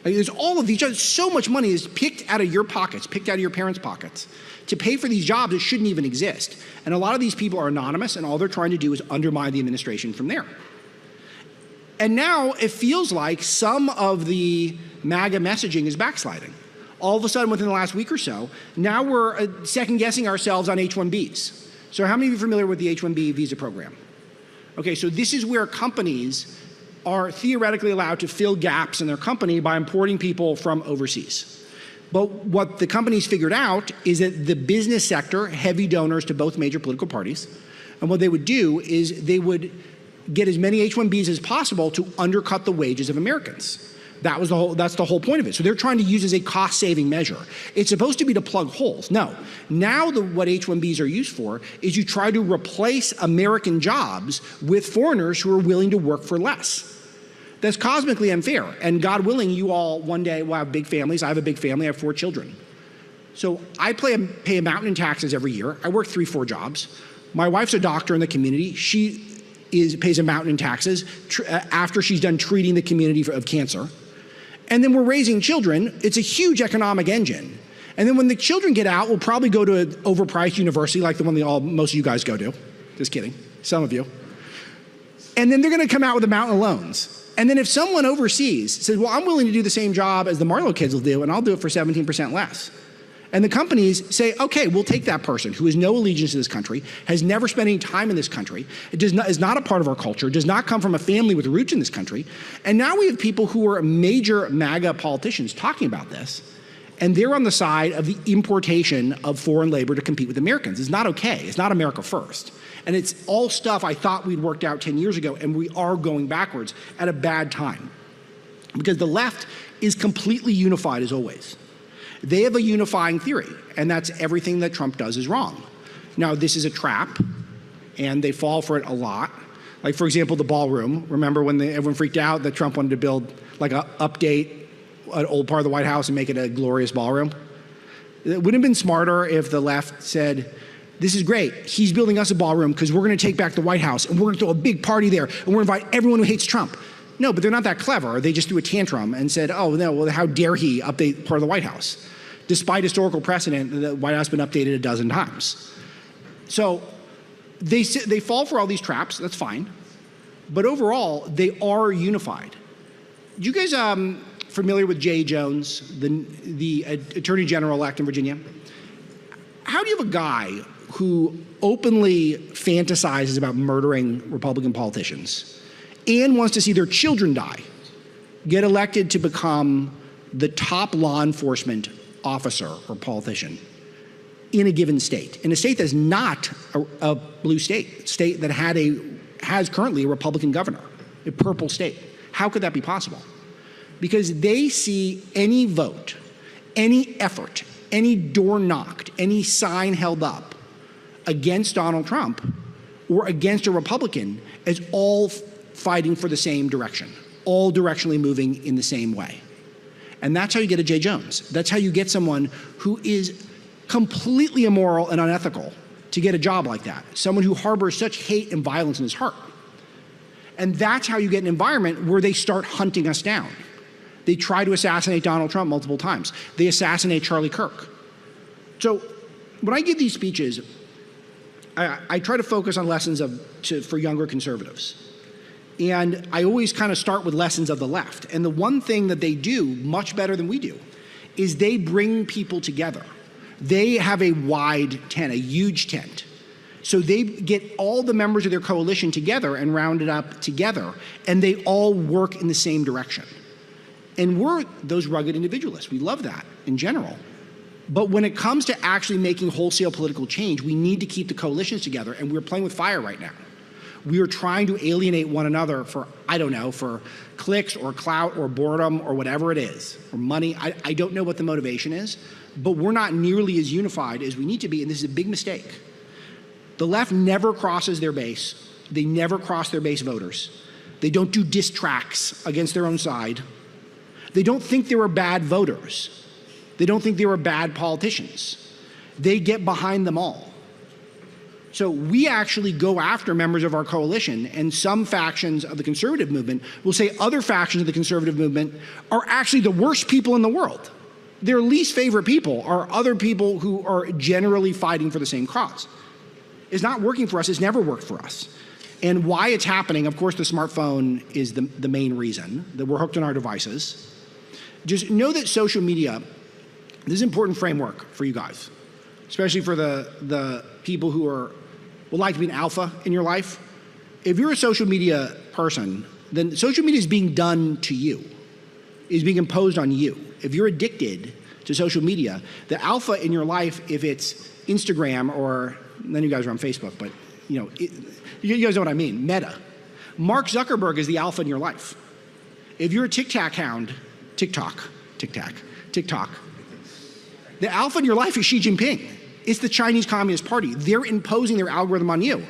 Like, there's all of these jobs. So much money is picked out of your pockets, picked out of your parents' pockets to pay for these jobs that shouldn't even exist. And a lot of these people are anonymous, and all they're trying to do is undermine the administration from there. And now it feels like some of the MAGA messaging is backsliding. All of a sudden, within the last week or so, now we're second-guessing ourselves on H-1Bs. So how many of you are familiar with the H-1B visa program? Okay, so this is where companies are theoretically allowed to fill gaps in their company by importing people from overseas. But what the companies figured out is that the business sector, heavy donors to both major political parties, and what they would do is they would get as many H-1Bs as possible to undercut the wages of Americans. That's the whole point of it. So they're trying to use it as a cost-saving measure. It's supposed to be to plug holes. No. Now what H-1Bs are used for is you try to replace American jobs with foreigners who are willing to work for less. That's cosmically unfair. And God willing, you all one day will have big families. I have a big family. I have 4 children. So I pay a mountain in taxes every year. I work 3-4 jobs. My wife's a doctor in the community. She pays a mountain in taxes after she's done treating the community of cancer. And then we're raising children. It's a huge economic engine. And then when the children get out, we'll probably go to an overpriced university like the one most of you guys go to. Just kidding. Some of you. And then they're going to come out with a mountain of loans. And then if someone overseas says, well, I'm willing to do the same job as the Marlow kids will do, and I'll do it for 17% less. And the companies say, okay, we'll take that person who has no allegiance to this country, has never spent any time in this country, is not a part of our culture, does not come from a family with roots in this country. And now we have people who are major MAGA politicians talking about this. And they're on the side of the importation of foreign labor to compete with Americans. It's not okay. It's not America first. And it's all stuff I thought we'd worked out 10 years ago, and we are going backwards at a bad time. Because the left is completely unified as always. They have a unifying theory, and that's everything that Trump does is wrong. Now, this is a trap, and they fall for it a lot. Like, for example, the ballroom. Remember when everyone freaked out that Trump wanted to build, like, update an old part of the White House and make it a glorious ballroom? It wouldn't have been smarter if the left said, this is great. He's building us a ballroom because we're going to take back the White House, and we're going to throw a big party there, and we're going to invite everyone who hates Trump. No, but they're not that clever. They just threw a tantrum and said, oh, no, well, how dare he update part of the White House? Despite historical precedent, the White House has been updated a dozen times. So they fall for all these traps. That's fine. But overall, they are unified. You guys familiar with Jay Jones, the Attorney General-elect in Virginia? How do you have a guy who openly fantasizes about murdering Republican politicians and wants to see their children die get elected to become the top law enforcement officer or politician in a given state, in a state that's not a blue state that has currently a Republican governor, a purple state? How could that be possible? Because they see any vote, any effort, any door knocked, any sign held up against Donald Trump or against a Republican as all fighting for the same direction, all directionally moving in the same way. And that's how you get a Jay Jones. That's how you get someone who is completely immoral and unethical to get a job like that, someone who harbors such hate and violence in his heart. And that's how you get an environment where they start hunting us down. They try to assassinate Donald Trump multiple times. They assassinate Charlie Kirk. So when I give these speeches, I try to focus on lessons for younger conservatives. And I always kind of start with lessons of the left. And the one thing that they do much better than we do is they bring people together. They have a wide tent, a huge tent. So they get all the members of their coalition together and round it up together, and they all work in the same direction. And we're those rugged individualists. We love that in general. But when it comes to actually making wholesale political change, we need to keep the coalitions together, and we're playing with fire right now. We are trying to alienate one another for, I don't know, for clicks or clout or boredom or whatever it is, or money. I don't know what the motivation is, but we're not nearly as unified as we need to be, and this is a big mistake. The left never crosses their base. They never cross their base voters. They don't do diss tracks against their own side. They don't think they were bad voters. They don't think they were bad politicians. They get behind them all. So we actually go after members of our coalition, and some factions of the conservative movement will say other factions of the conservative movement are actually the worst people in the world. Their least favorite people are other people who are generally fighting for the same cause. It's not working for us. It's never worked for us. And why it's happening, of course, the smartphone is the main reason that we're hooked on our devices. Just know that social media, this is an important framework for you guys, especially for the people who would like to be an alpha in your life. If you're a social media person, then social media is being done to you, is being imposed on you. If you're addicted to social media, the alpha in your life, if it's Instagram or, then you guys are on Facebook, but you guys know what I mean, Meta. Mark Zuckerberg is the alpha in your life. If you're a TikTok hound, TikTok, the alpha in your life is Xi Jinping. It's the Chinese Communist Party. They're imposing their algorithm on you.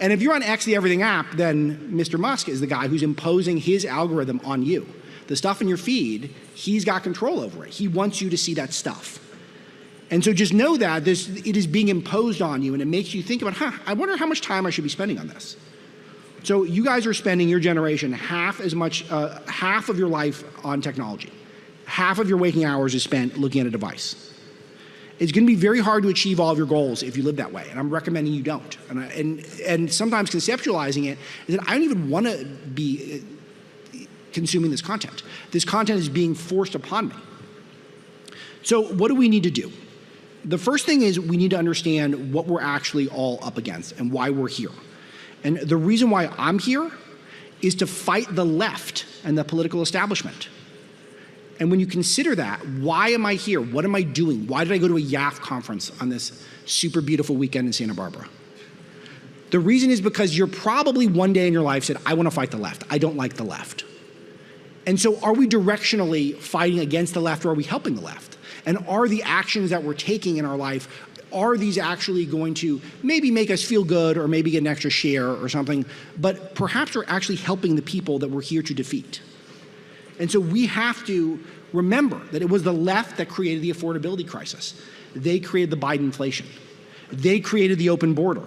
And if you're on X the Everything app, then Mr. Musk is the guy who's imposing his algorithm on you. The stuff in your feed, he's got control over it. He wants you to see that stuff. And so just know that it is being imposed on you, and it makes you think about, I wonder how much time I should be spending on this. So you guys are spending, your generation, half of your life on technology. Half of your waking hours is spent looking at a device. It's going to be very hard to achieve all of your goals if you live that way, and I'm recommending you don't. And sometimes conceptualizing it is that I don't even want to be consuming this content. This content is being forced upon me. So what do we need to do? The first thing is we need to understand what we're actually all up against and why we're here. And the reason why I'm here is to fight the left and the political establishment. And when you consider that, why am I here? What am I doing? Why did I go to a YAF conference on this super beautiful weekend in Santa Barbara? The reason is because you're probably one day in your life said, I want to fight the left. I don't like the left. And so are we directionally fighting against the left, or are we helping the left? And are the actions that we're taking in our life, are these actually going to maybe make us feel good or maybe get an extra share or something, but perhaps we're actually helping the people that we're here to defeat? And so we have to remember that it was the left that created the affordability crisis. They created the Biden inflation. They created the open border.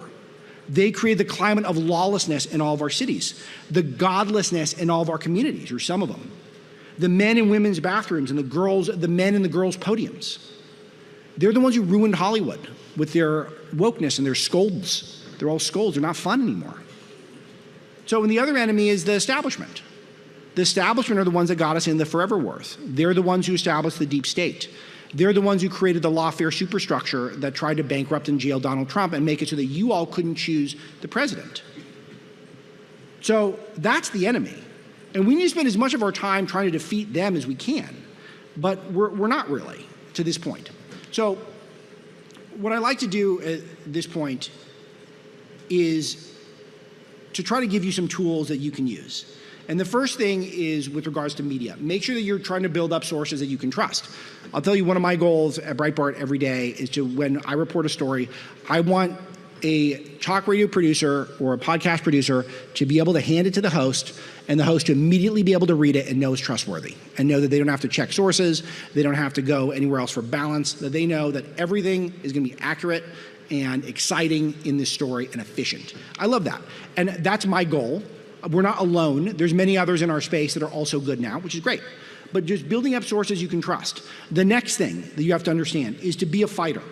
They created the climate of lawlessness in all of our cities, the godlessness in all of our communities, or some of them, the men and women's bathrooms and the men and the girls' podiums. They're the ones who ruined Hollywood with their wokeness and their scolds. They're all scolds. They're not fun anymore. So, and the other enemy is the establishment. The establishment are the ones that got us in the forever wars. They're the ones who established the deep state. They're the ones who created the lawfare superstructure that tried to bankrupt and jail Donald Trump and make it so that you all couldn't choose the president. So that's the enemy. And we need to spend as much of our time trying to defeat them as we can. But we're not really to this point. So what I like to do at this point is to try to give you some tools that you can use. And the first thing is with regards to media. Make sure that you're trying to build up sources that you can trust. I'll tell you, one of my goals at Breitbart every day is to, when I report a story, I want a talk radio producer or a podcast producer to be able to hand it to the host, and the host to immediately be able to read it and know it's trustworthy, and know that they don't have to check sources, they don't have to go anywhere else for balance, that they know that everything is going to be accurate and exciting in this story and efficient. I love that. And that's my goal. We're not alone. There's many others in our space that are also good now, which is great. But just building up sources you can trust. The next thing that you have to understand is to be a fighter.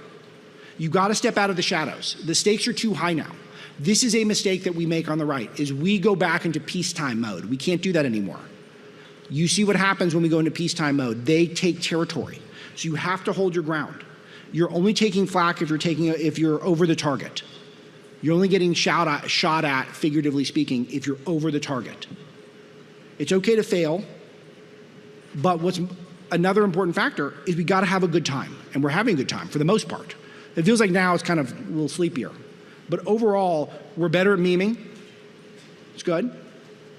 You got to step out of the shadows. The stakes are too high now. This is a mistake that we make on the right, is we go back into peacetime mode. We can't do that anymore. You see what happens when we go into peacetime mode. They take territory. So you have to hold your ground. You're only taking flak if you're over the target. You're only getting shot at, figuratively speaking, if you're over the target. It's okay to fail, but what's another important factor is we got to have a good time, and we're having a good time for the most part. It feels like now it's kind of a little sleepier, but overall, we're better at memeing. It's good.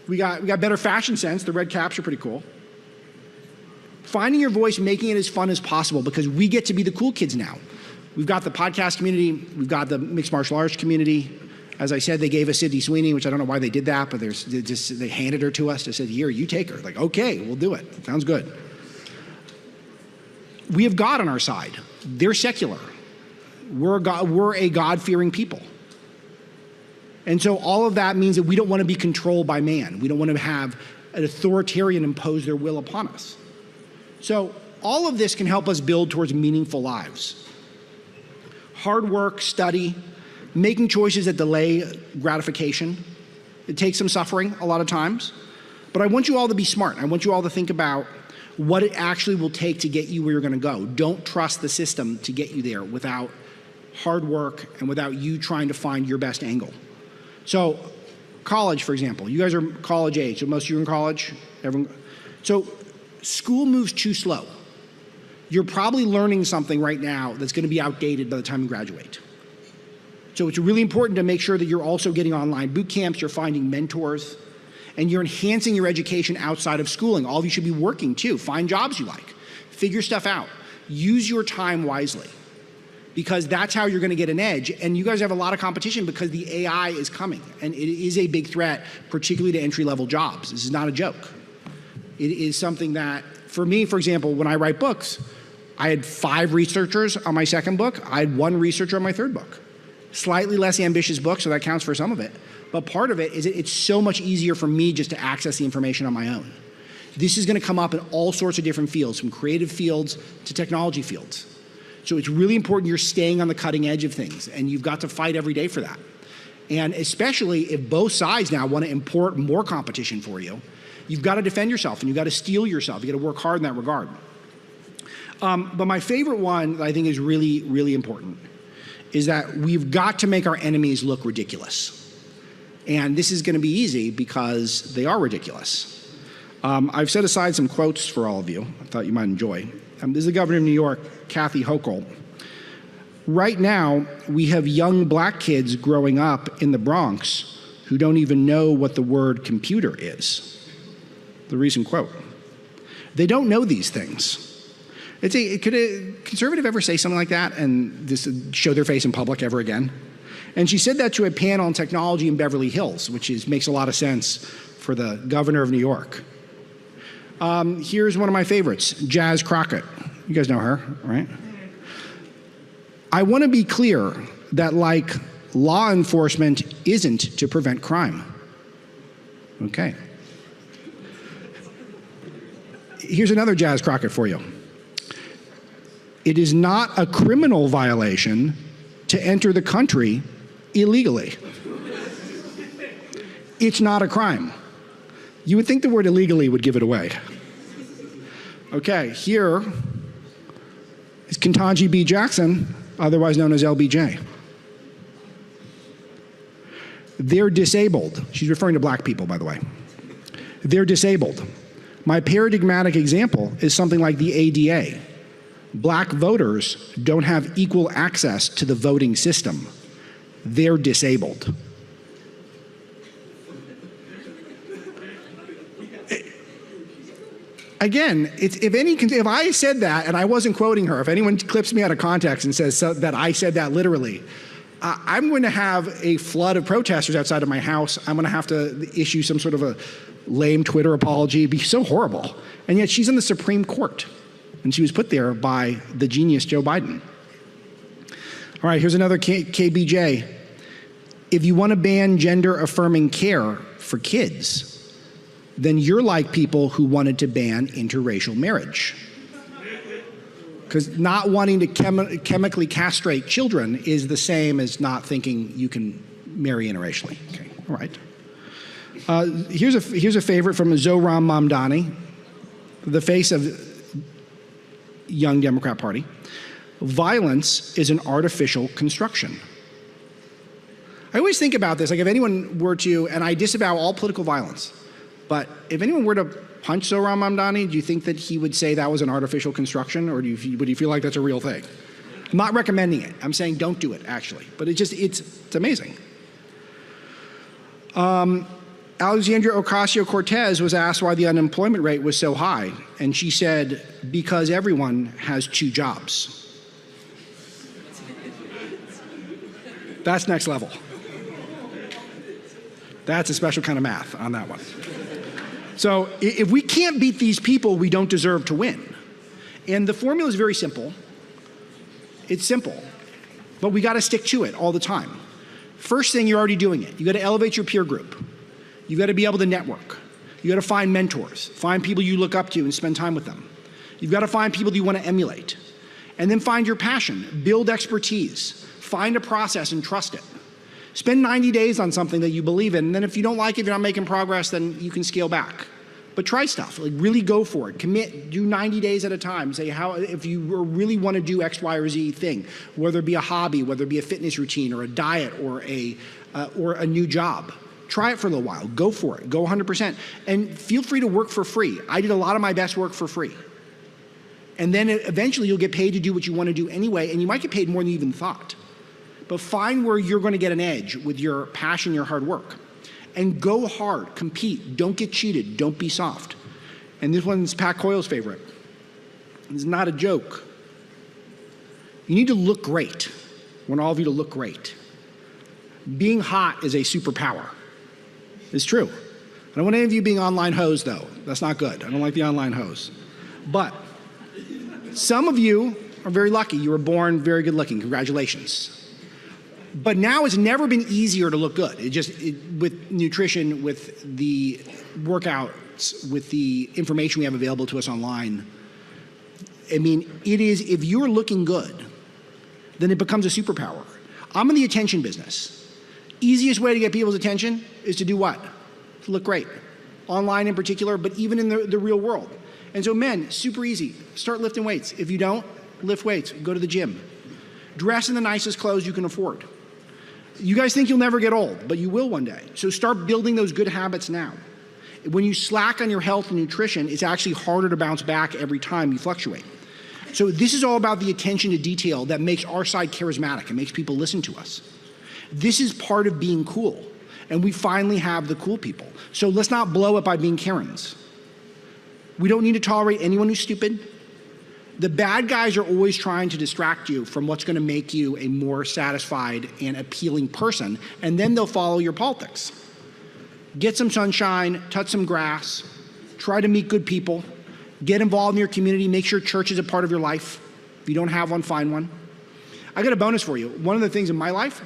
We got better fashion sense. The red caps are pretty cool. Finding your voice, making it as fun as possible, because we get to be the cool kids now. We've got the podcast community, we've got the mixed martial arts community. As I said, they gave us Sydney Sweeney, which I don't know why they did that, but they handed her to us. They said, here, you take her. Like, okay, we'll do it. Sounds good. We have God on our side. They're secular. We're a God-fearing people. And so all of that means that we don't want to be controlled by man. We don't want to have an authoritarian impose their will upon us. So all of this can help us build towards meaningful lives. Hard work, study, making choices that delay gratification. It takes some suffering a lot of times. But I want you all to be smart. I want you all to think about what it actually will take to get you where you're going to go. Don't trust the system to get you there without hard work and without you trying to find your best angle. So college, for example. You guys are college age. So most of you are in college. So school moves too slow. You're probably learning something right now that's going to be outdated by the time you graduate. So it's really important to make sure that you're also getting online boot camps, you're finding mentors, and you're enhancing your education outside of schooling. All of you should be working too. Find jobs you like. Figure stuff out. Use your time wisely, because that's how you're going to get an edge. And you guys have a lot of competition because the AI is coming, and it is a big threat, particularly to entry-level jobs. This is not a joke. It is something that, for me, for example, when I write books, I had 5 researchers on my second book. I had 1 researcher on my third book. Slightly less ambitious book, so that counts for some of it. But part of it is it's so much easier for me just to access the information on my own. This is going to come up in all sorts of different fields, from creative fields to technology fields. So it's really important you're staying on the cutting edge of things, and you've got to fight every day for that. And especially if both sides now want to import more competition for you, you've got to defend yourself, and you've got to steel yourself. You've got to work hard in that regard. But my favorite one that I think is really, really important is that we've got to make our enemies look ridiculous. And this is going to be easy because they are ridiculous. I've set aside some quotes for all of you I thought you might enjoy. This is the governor of New York, Kathy Hochul. Right now, we have young black kids growing up in the Bronx who don't even know what the word computer is. The recent quote. They don't know these things. Could a conservative ever say something like that and just show their face in public ever again? And she said that to a panel on technology in Beverly Hills, which makes a lot of sense for the governor of New York. Here's one of my favorites, Jazz Crockett. You guys know her, right? I want to be clear that, like, law enforcement isn't to prevent crime. Okay. Here's another Jazz Crockett for you. It is not a criminal violation to enter the country illegally. It's not a crime. You would think the word illegally would give it away. Okay, here is Ketanji B. Jackson, otherwise known as LBJ. They're disabled. She's referring to black people, by the way. They're disabled. My paradigmatic example is something like the ADA. Black voters don't have equal access to the voting system. They're disabled. Again, if I said that and I wasn't quoting her, if anyone clips me out of context and says that I said that literally, I'm going to have a flood of protesters outside of my house. I'm going to have to issue some sort of a lame Twitter apology. It'd be so horrible. And yet she's in the Supreme Court, and she was put there by the genius Joe Biden. All right, here's another KBJ. If you want to ban gender-affirming care for kids, then you're like people who wanted to ban interracial marriage. Because not wanting to chemically castrate children is the same as not thinking you can marry interracially. Okay, all right. Here's a favorite from Zohran Mamdani, the face of Young Democrat Party. Violence is an artificial construction. I always think about this, like if anyone were to, and I disavow all political violence, but if anyone were to punch Zohran Mamdani, do you think that he would say that was an artificial construction, or would you feel like that's a real thing? I'm not recommending it. I'm saying don't do it, actually. But it's amazing. Alexandria Ocasio-Cortez was asked why the unemployment rate was so high, and she said, because everyone has 2 jobs. That's next level. That's a special kind of math on that one. So if we can't beat these people, we don't deserve to win. And the formula is very simple. It's simple, but we got to stick to it all the time. First thing, you're already doing it. You got to elevate your peer group. You got to be able to network. You got to find mentors, find people you look up to and spend time with them. You've got to find people that you want to emulate. And then find your passion, build expertise, find a process and trust it. Spend 90 days on something that you believe in, and then if you don't like it, if you're not making progress, then you can scale back. But try stuff, like really go for it. Commit, do 90 days at a time. Say if you really want to do X, Y, or Z thing, whether it be a hobby, whether it be a fitness routine or a diet or a new job. Try it for a little while, go for it, go 100%. And feel free to work for free. I did a lot of my best work for free. And then eventually you'll get paid to do what you want to do anyway, and you might get paid more than you even thought. But find where you're going to get an edge with your passion, your hard work. And go hard, compete, don't get cheated, don't be soft. And this one's Pat Coyle's favorite. It's not a joke. You need to look great. I want all of you to look great. Being hot is a superpower. It's true. I don't want any of you being online hoes, though. That's not good. I don't like the online hoes. But some of you are very lucky. You were born very good looking. Congratulations. But now it's never been easier to look good. With nutrition, with the workouts, with the information we have available to us online. I mean, it is, if you're looking good, then it becomes a superpower. I'm in the attention business. Easiest way to get people's attention is to do what? To look great. Online in particular, but even in the real world. And so men, super easy. Start lifting weights. If you don't, lift weights. Go to the gym. Dress in the nicest clothes you can afford. You guys think you'll never get old, but you will one day. So start building those good habits now. When you slack on your health and nutrition, it's actually harder to bounce back every time you fluctuate. So this is all about the attention to detail that makes our side charismatic and makes people listen to us. This is part of being cool. And we finally have the cool people. So let's not blow it by being Karens. We don't need to tolerate anyone who's stupid. The bad guys are always trying to distract you from what's going to make you a more satisfied and appealing person, and then they'll follow your politics. Get some sunshine, touch some grass, try to meet good people, get involved in your community, make sure church is a part of your life. If you don't have one, find one. I got a bonus for you. One of the things in my life,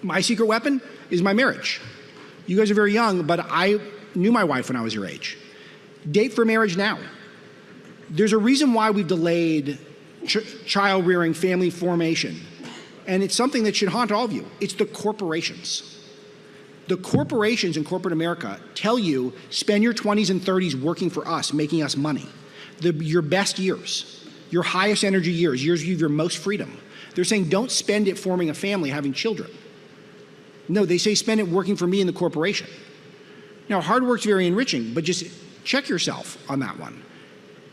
my secret weapon is my marriage. You guys are very young, but I knew my wife when I was your age. Date for marriage now. There's a reason why we've delayed child rearing, family formation. And it's something that should haunt all of you. It's the corporations. The corporations in corporate America tell you, spend your 20s and 30s working for us, making us money. Your best years, your highest energy years you have your most freedom. They're saying, don't spend it forming a family, having children. No, they say spend it working for me in the corporation. Now, hard work's very enriching, but just check yourself on that one.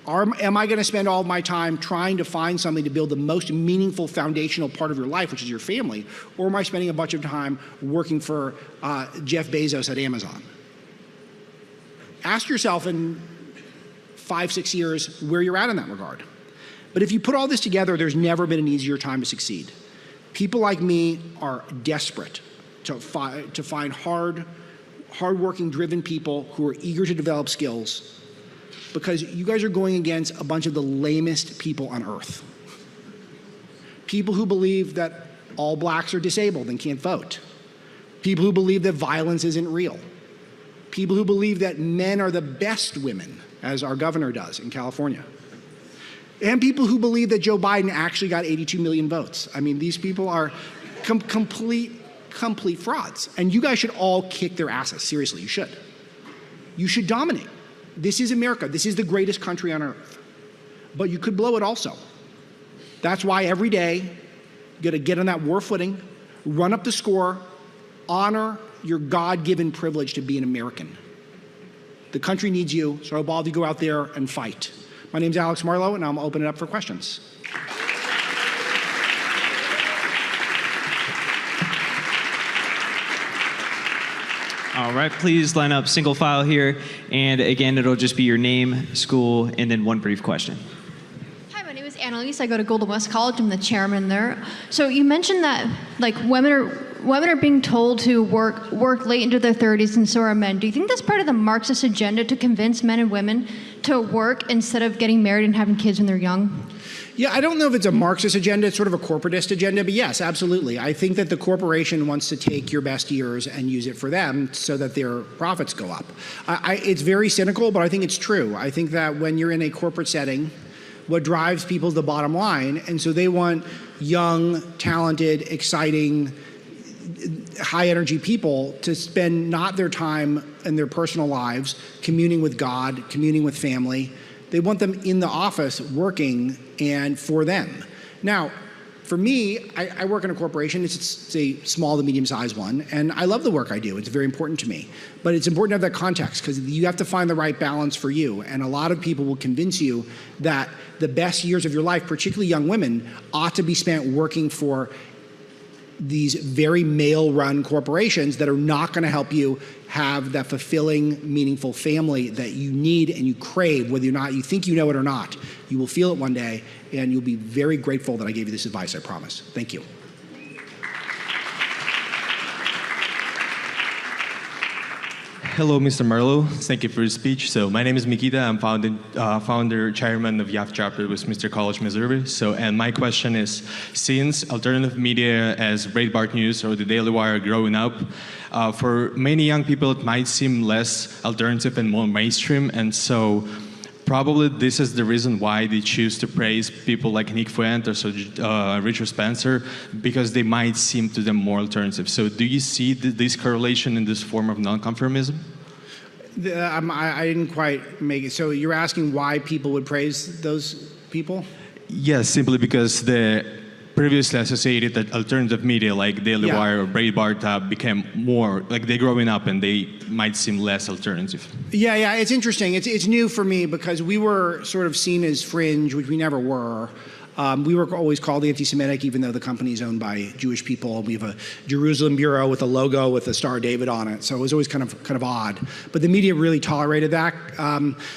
Am I going to spend all of my time trying to find something to build the most meaningful foundational part of your life, which is your family, or am I spending a bunch of time working for Jeff Bezos at Amazon? Ask yourself in 5-6 years where you're at in that regard. But if you put all this together, there's never been an easier time to succeed. People like me are desperate to find hard-working, driven people who are eager to develop skills, because you guys are going against a bunch of the lamest people on earth. People who believe that all blacks are disabled and can't vote. People who believe that violence isn't real. People who believe that men are the best women, as our governor does in California. And people who believe that Joe Biden actually got 82 million votes. I mean, these people are complete frauds. And you guys should all kick their asses. Seriously, you should. You should dominate. This is America. This is the greatest country on earth. But you could blow it also. That's why every day, you got to get on that war footing, run up the score, honor your God-given privilege to be an American. The country needs you, so I hope all of you go out there and fight. My name's Alex Marlow, and I'm opening it up for questions. All right, please line up single file here. And again, it'll just be your name, school, and then one brief question. Hi, my name is Annalise. I go to Golden West College. I'm the chairman there. So you mentioned that like women are being told to work late into their 30s, and so are men. Do you think that's part of the Marxist agenda to convince men and women to work instead of getting married and having kids when they're young? Yeah, I don't know if it's a Marxist agenda, it's sort of a corporatist agenda, but yes, absolutely. I think that the corporation wants to take your best years and use it for them so that their profits go up. It's very cynical, but I think it's true. I think that when you're in a corporate setting, what drives people is the bottom line, and so they want young, talented, exciting, high-energy people to spend not their time in their personal lives communing with God, communing with family. They want them in the office working and for them. Now, for me, I work in a corporation. It's a small to medium-sized one, and I love the work I do. It's very important to me. But it's important to have that context because you have to find the right balance for you. And a lot of people will convince you that the best years of your life, particularly young women, ought to be spent working for these very male-run corporations that are not going to help you have that fulfilling, meaningful family that you need and you crave, whether or not you think you know it or not. You will feel it one day, and you'll be very grateful that I gave you this advice, I promise. Thank you. Hello, Mr. Marlow. Thank you for your speech. So my name is Mikita. I'm founder, chairman of YAF chapter with Mr. College, Missouri. And my question is, since alternative media as Breitbart News or the Daily Wire are growing up, for many young people, it might seem less alternative and more mainstream. And so probably this is the reason why they choose to praise people like Nick Fuentes or Richard Spencer, because they might seem to them more alternative. So do you see this correlation in this form of nonconformism? I didn't quite make it. So you're asking why people would praise those people? Yes, simply because previously associated that alternative media like Daily Yeah. Wire or Breitbart became more, like they're growing up and they might seem less alternative. Yeah, it's interesting. It's new for me because we were sort of seen as fringe, which we never were. We were always called anti-Semitic, even though the company is owned by Jewish people. We have a Jerusalem bureau with a logo with the Star of David on it, so it was always kind of odd. But the media really tolerated that.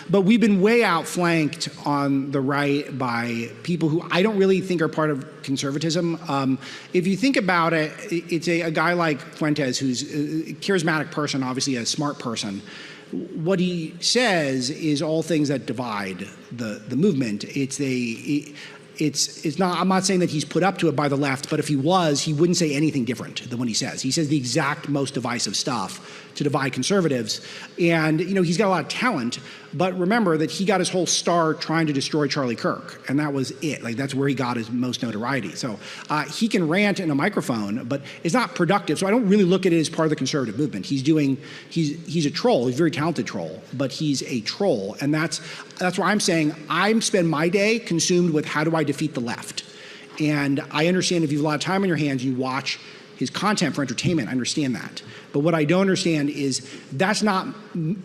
But we've been way outflanked on the right by people who I don't really think are part of conservatism. If you think about it, it's a guy like Fuentes, who's a charismatic person, obviously a smart person. What he says is all things that divide the movement. It's not, I'm not saying that he's put up to it by the left, but if he was, he wouldn't say anything different than what he says. He says the exact most divisive stuff to divide conservatives. And, he's got a lot of talent, but remember that he got his whole start trying to destroy Charlie Kirk, and that was it. Like, that's where he got his most notoriety. So he can rant in a microphone, but it's not productive. So I don't really look at it as part of the conservative movement. He's a troll. He's a very talented troll, but he's a troll. And that's why I'm saying I spend my day consumed with how do I defeat the left. And I understand if you have a lot of time on your hands, you watch his content for entertainment. I understand that. But what I don't understand is that's not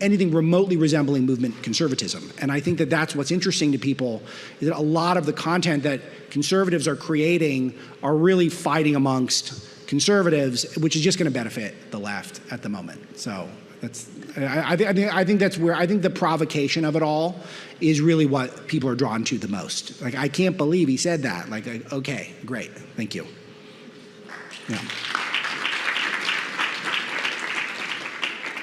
anything remotely resembling movement conservatism. And I think that that's what's interesting to people, is that a lot of the content that conservatives are creating are really fighting amongst conservatives, which is just going to benefit the left at the moment. So I think that's where I think the provocation of it all is really what people are drawn to the most. Like, I can't believe he said that. Like, okay, great, thank you. Yeah.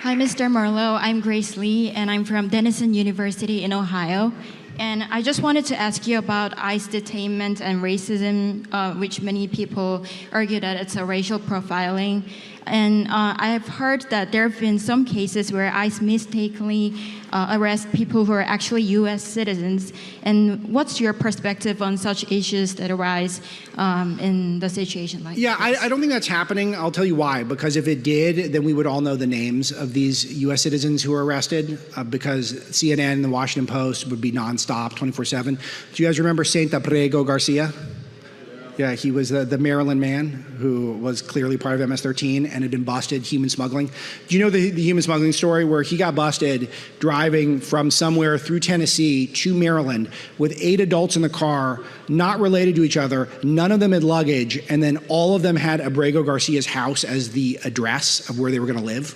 Hi, Mr. Marlow. I'm Grace Lee, and I'm from Denison University in Ohio. And I just wanted to ask you about ICE detainment and racism, which many people argue that it's a racial profiling. And I have heard that there have been some cases where ICE mistakenly arrest people who are actually U.S. citizens. And what's your perspective on such issues that arise in the situation like Yeah, this? I don't think that's happening. I'll tell you why. Because if it did, then we would all know the names of these U.S. citizens who were arrested, because CNN and the Washington Post would be nonstop, 24/7. Do you guys remember Saint Abrego Garcia? Yeah, he was the Maryland man who was clearly part of MS-13 and had been busted human smuggling. Do you know the human smuggling story where he got busted driving from somewhere through Tennessee to Maryland with 8 adults in the car, not related to each other, none of them had luggage, and then all of them had Abrego Garcia's house as the address of where they were going to live?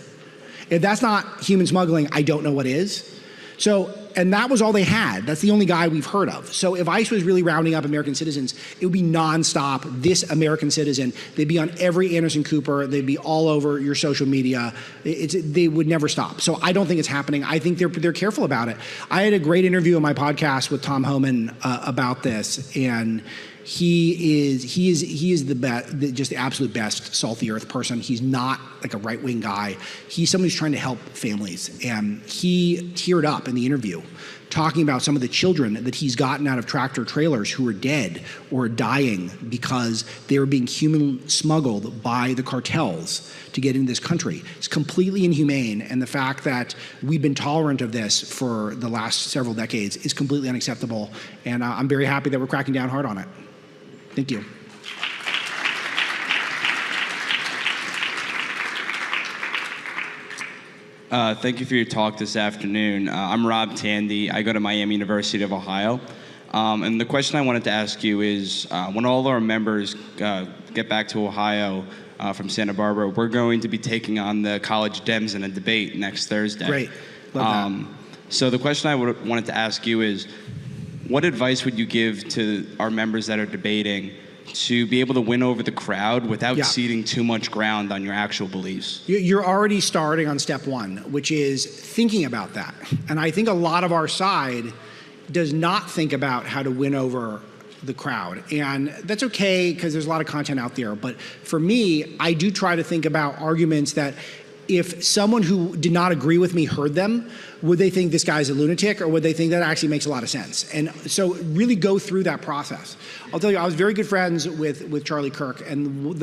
If that's not human smuggling, I don't know what is. So, and that was all they had. That's the only guy we've heard of. So if ICE was really rounding up American citizens, it would be nonstop, this American citizen. They'd be on every Anderson Cooper. They'd be all over your social media. They would never stop. So I don't think it's happening. I think they're careful about it. I had a great interview on my podcast with Tom Homan about this, and he is the best, just the absolute best salt the earth person. He's not like a right-wing guy. He's somebody who's trying to help families. And he teared up in the interview talking about some of the children that he's gotten out of tractor trailers who are dead or dying because they were being human smuggled by the cartels to get into this country. It's completely inhumane, and the fact that we've been tolerant of this for the last several decades is completely unacceptable, and I'm very happy that we're cracking down hard on it. Thank you. Thank you for your talk this afternoon. I'm Rob Tandy. I go to Miami University of Ohio. And the question I wanted to ask you is, when all our members get back to Ohio from Santa Barbara, we're going to be taking on the college Dems in a debate next Thursday. Great. Love that. So the question I wanted to ask you is, what advice would you give to our members that are debating to be able to win over the crowd without ceding too much ground on your actual beliefs? You're already starting on step one, which is thinking about that. And I think a lot of our side does not think about how to win over the crowd. And that's okay because there's a lot of content out there. But for me, I do try to think about arguments that if someone who did not agree with me heard them, would they think this guy's a lunatic, or would they think that actually makes a lot of sense? And so really go through that process. I'll tell you, I was very good friends with Charlie Kirk, and one of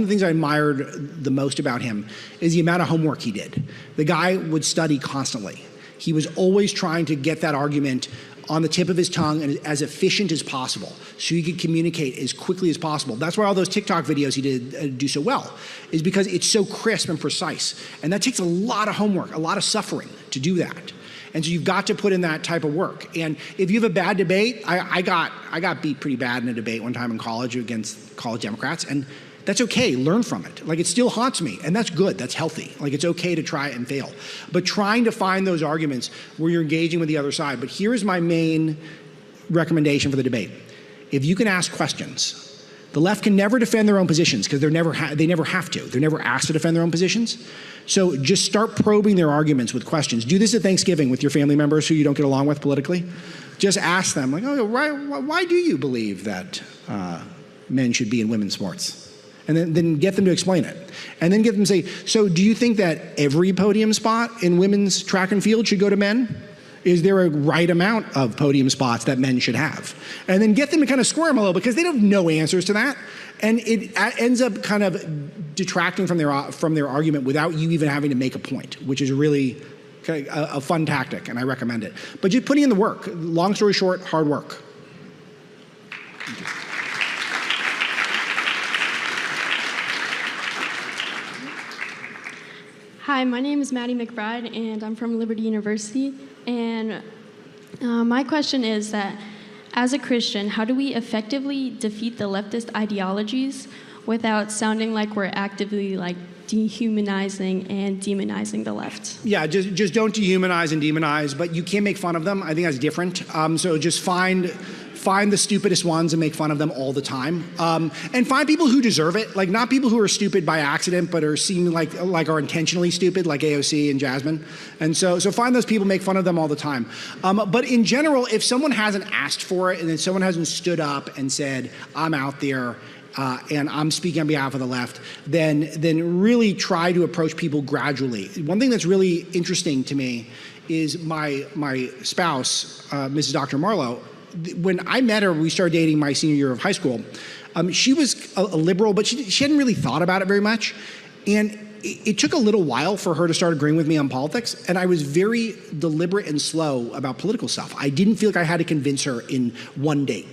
the things I admired the most about him is the amount of homework he did. The guy would study constantly. He was always trying to get that argument on the tip of his tongue and as efficient as possible so he could communicate as quickly as possible. That's why all those TikTok videos he did do so well, is because it's so crisp and precise. And that takes a lot of homework, a lot of suffering to do that. And so you've got to put in that type of work. And if you have a bad debate, I got beat pretty bad in a debate one time in college against college Democrats, and that's okay, learn from it. Like, it still haunts me, and that's good, that's healthy. Like, it's okay to try and fail. But trying to find those arguments where you're engaging with the other side. But here's my main recommendation for the debate. If you can ask questions, the left can never defend their own positions because they never have to. They're never asked to defend their own positions. So just start probing their arguments with questions. Do this at Thanksgiving with your family members who you don't get along with politically. Just ask them, like, oh, why do you believe that men should be in women's sports? And then get them to explain it. And then get them to say, so do you think that every podium spot in women's track and field should go to men? Is there a right amount of podium spots that men should have? And then get them to kind of squirm a little, because they don't have no answers to that. And it ends up kind of detracting from their argument without you even having to make a point, which is really a fun tactic, and I recommend it. But just putting in the work. Long story short, hard work. Hi, my name is Maddie McBride, and I'm from Liberty University. And my question is that, as a Christian, how do we effectively defeat the leftist ideologies without sounding like we're actively dehumanizing and demonizing the left? Yeah, just don't dehumanize and demonize, but you can't make fun of them. I think that's different. So just find the stupidest ones and make fun of them all the time. And find people who deserve it, like not people who are stupid by accident, but are seeming like are intentionally stupid, like AOC and Jasmine. And so find those people, make fun of them all the time. But in general, if someone hasn't asked for it and then someone hasn't stood up and said, I'm out there, and I'm speaking on behalf of the left, then really try to approach people gradually. One thing that's really interesting to me is my spouse, Mrs. Dr. Marlow. When I met her, we started dating my senior year of high school. She was a liberal, but she hadn't really thought about it very much. And it took a little while for her to start agreeing with me on politics, and I was very deliberate and slow about political stuff. I didn't feel like I had to convince her in one date.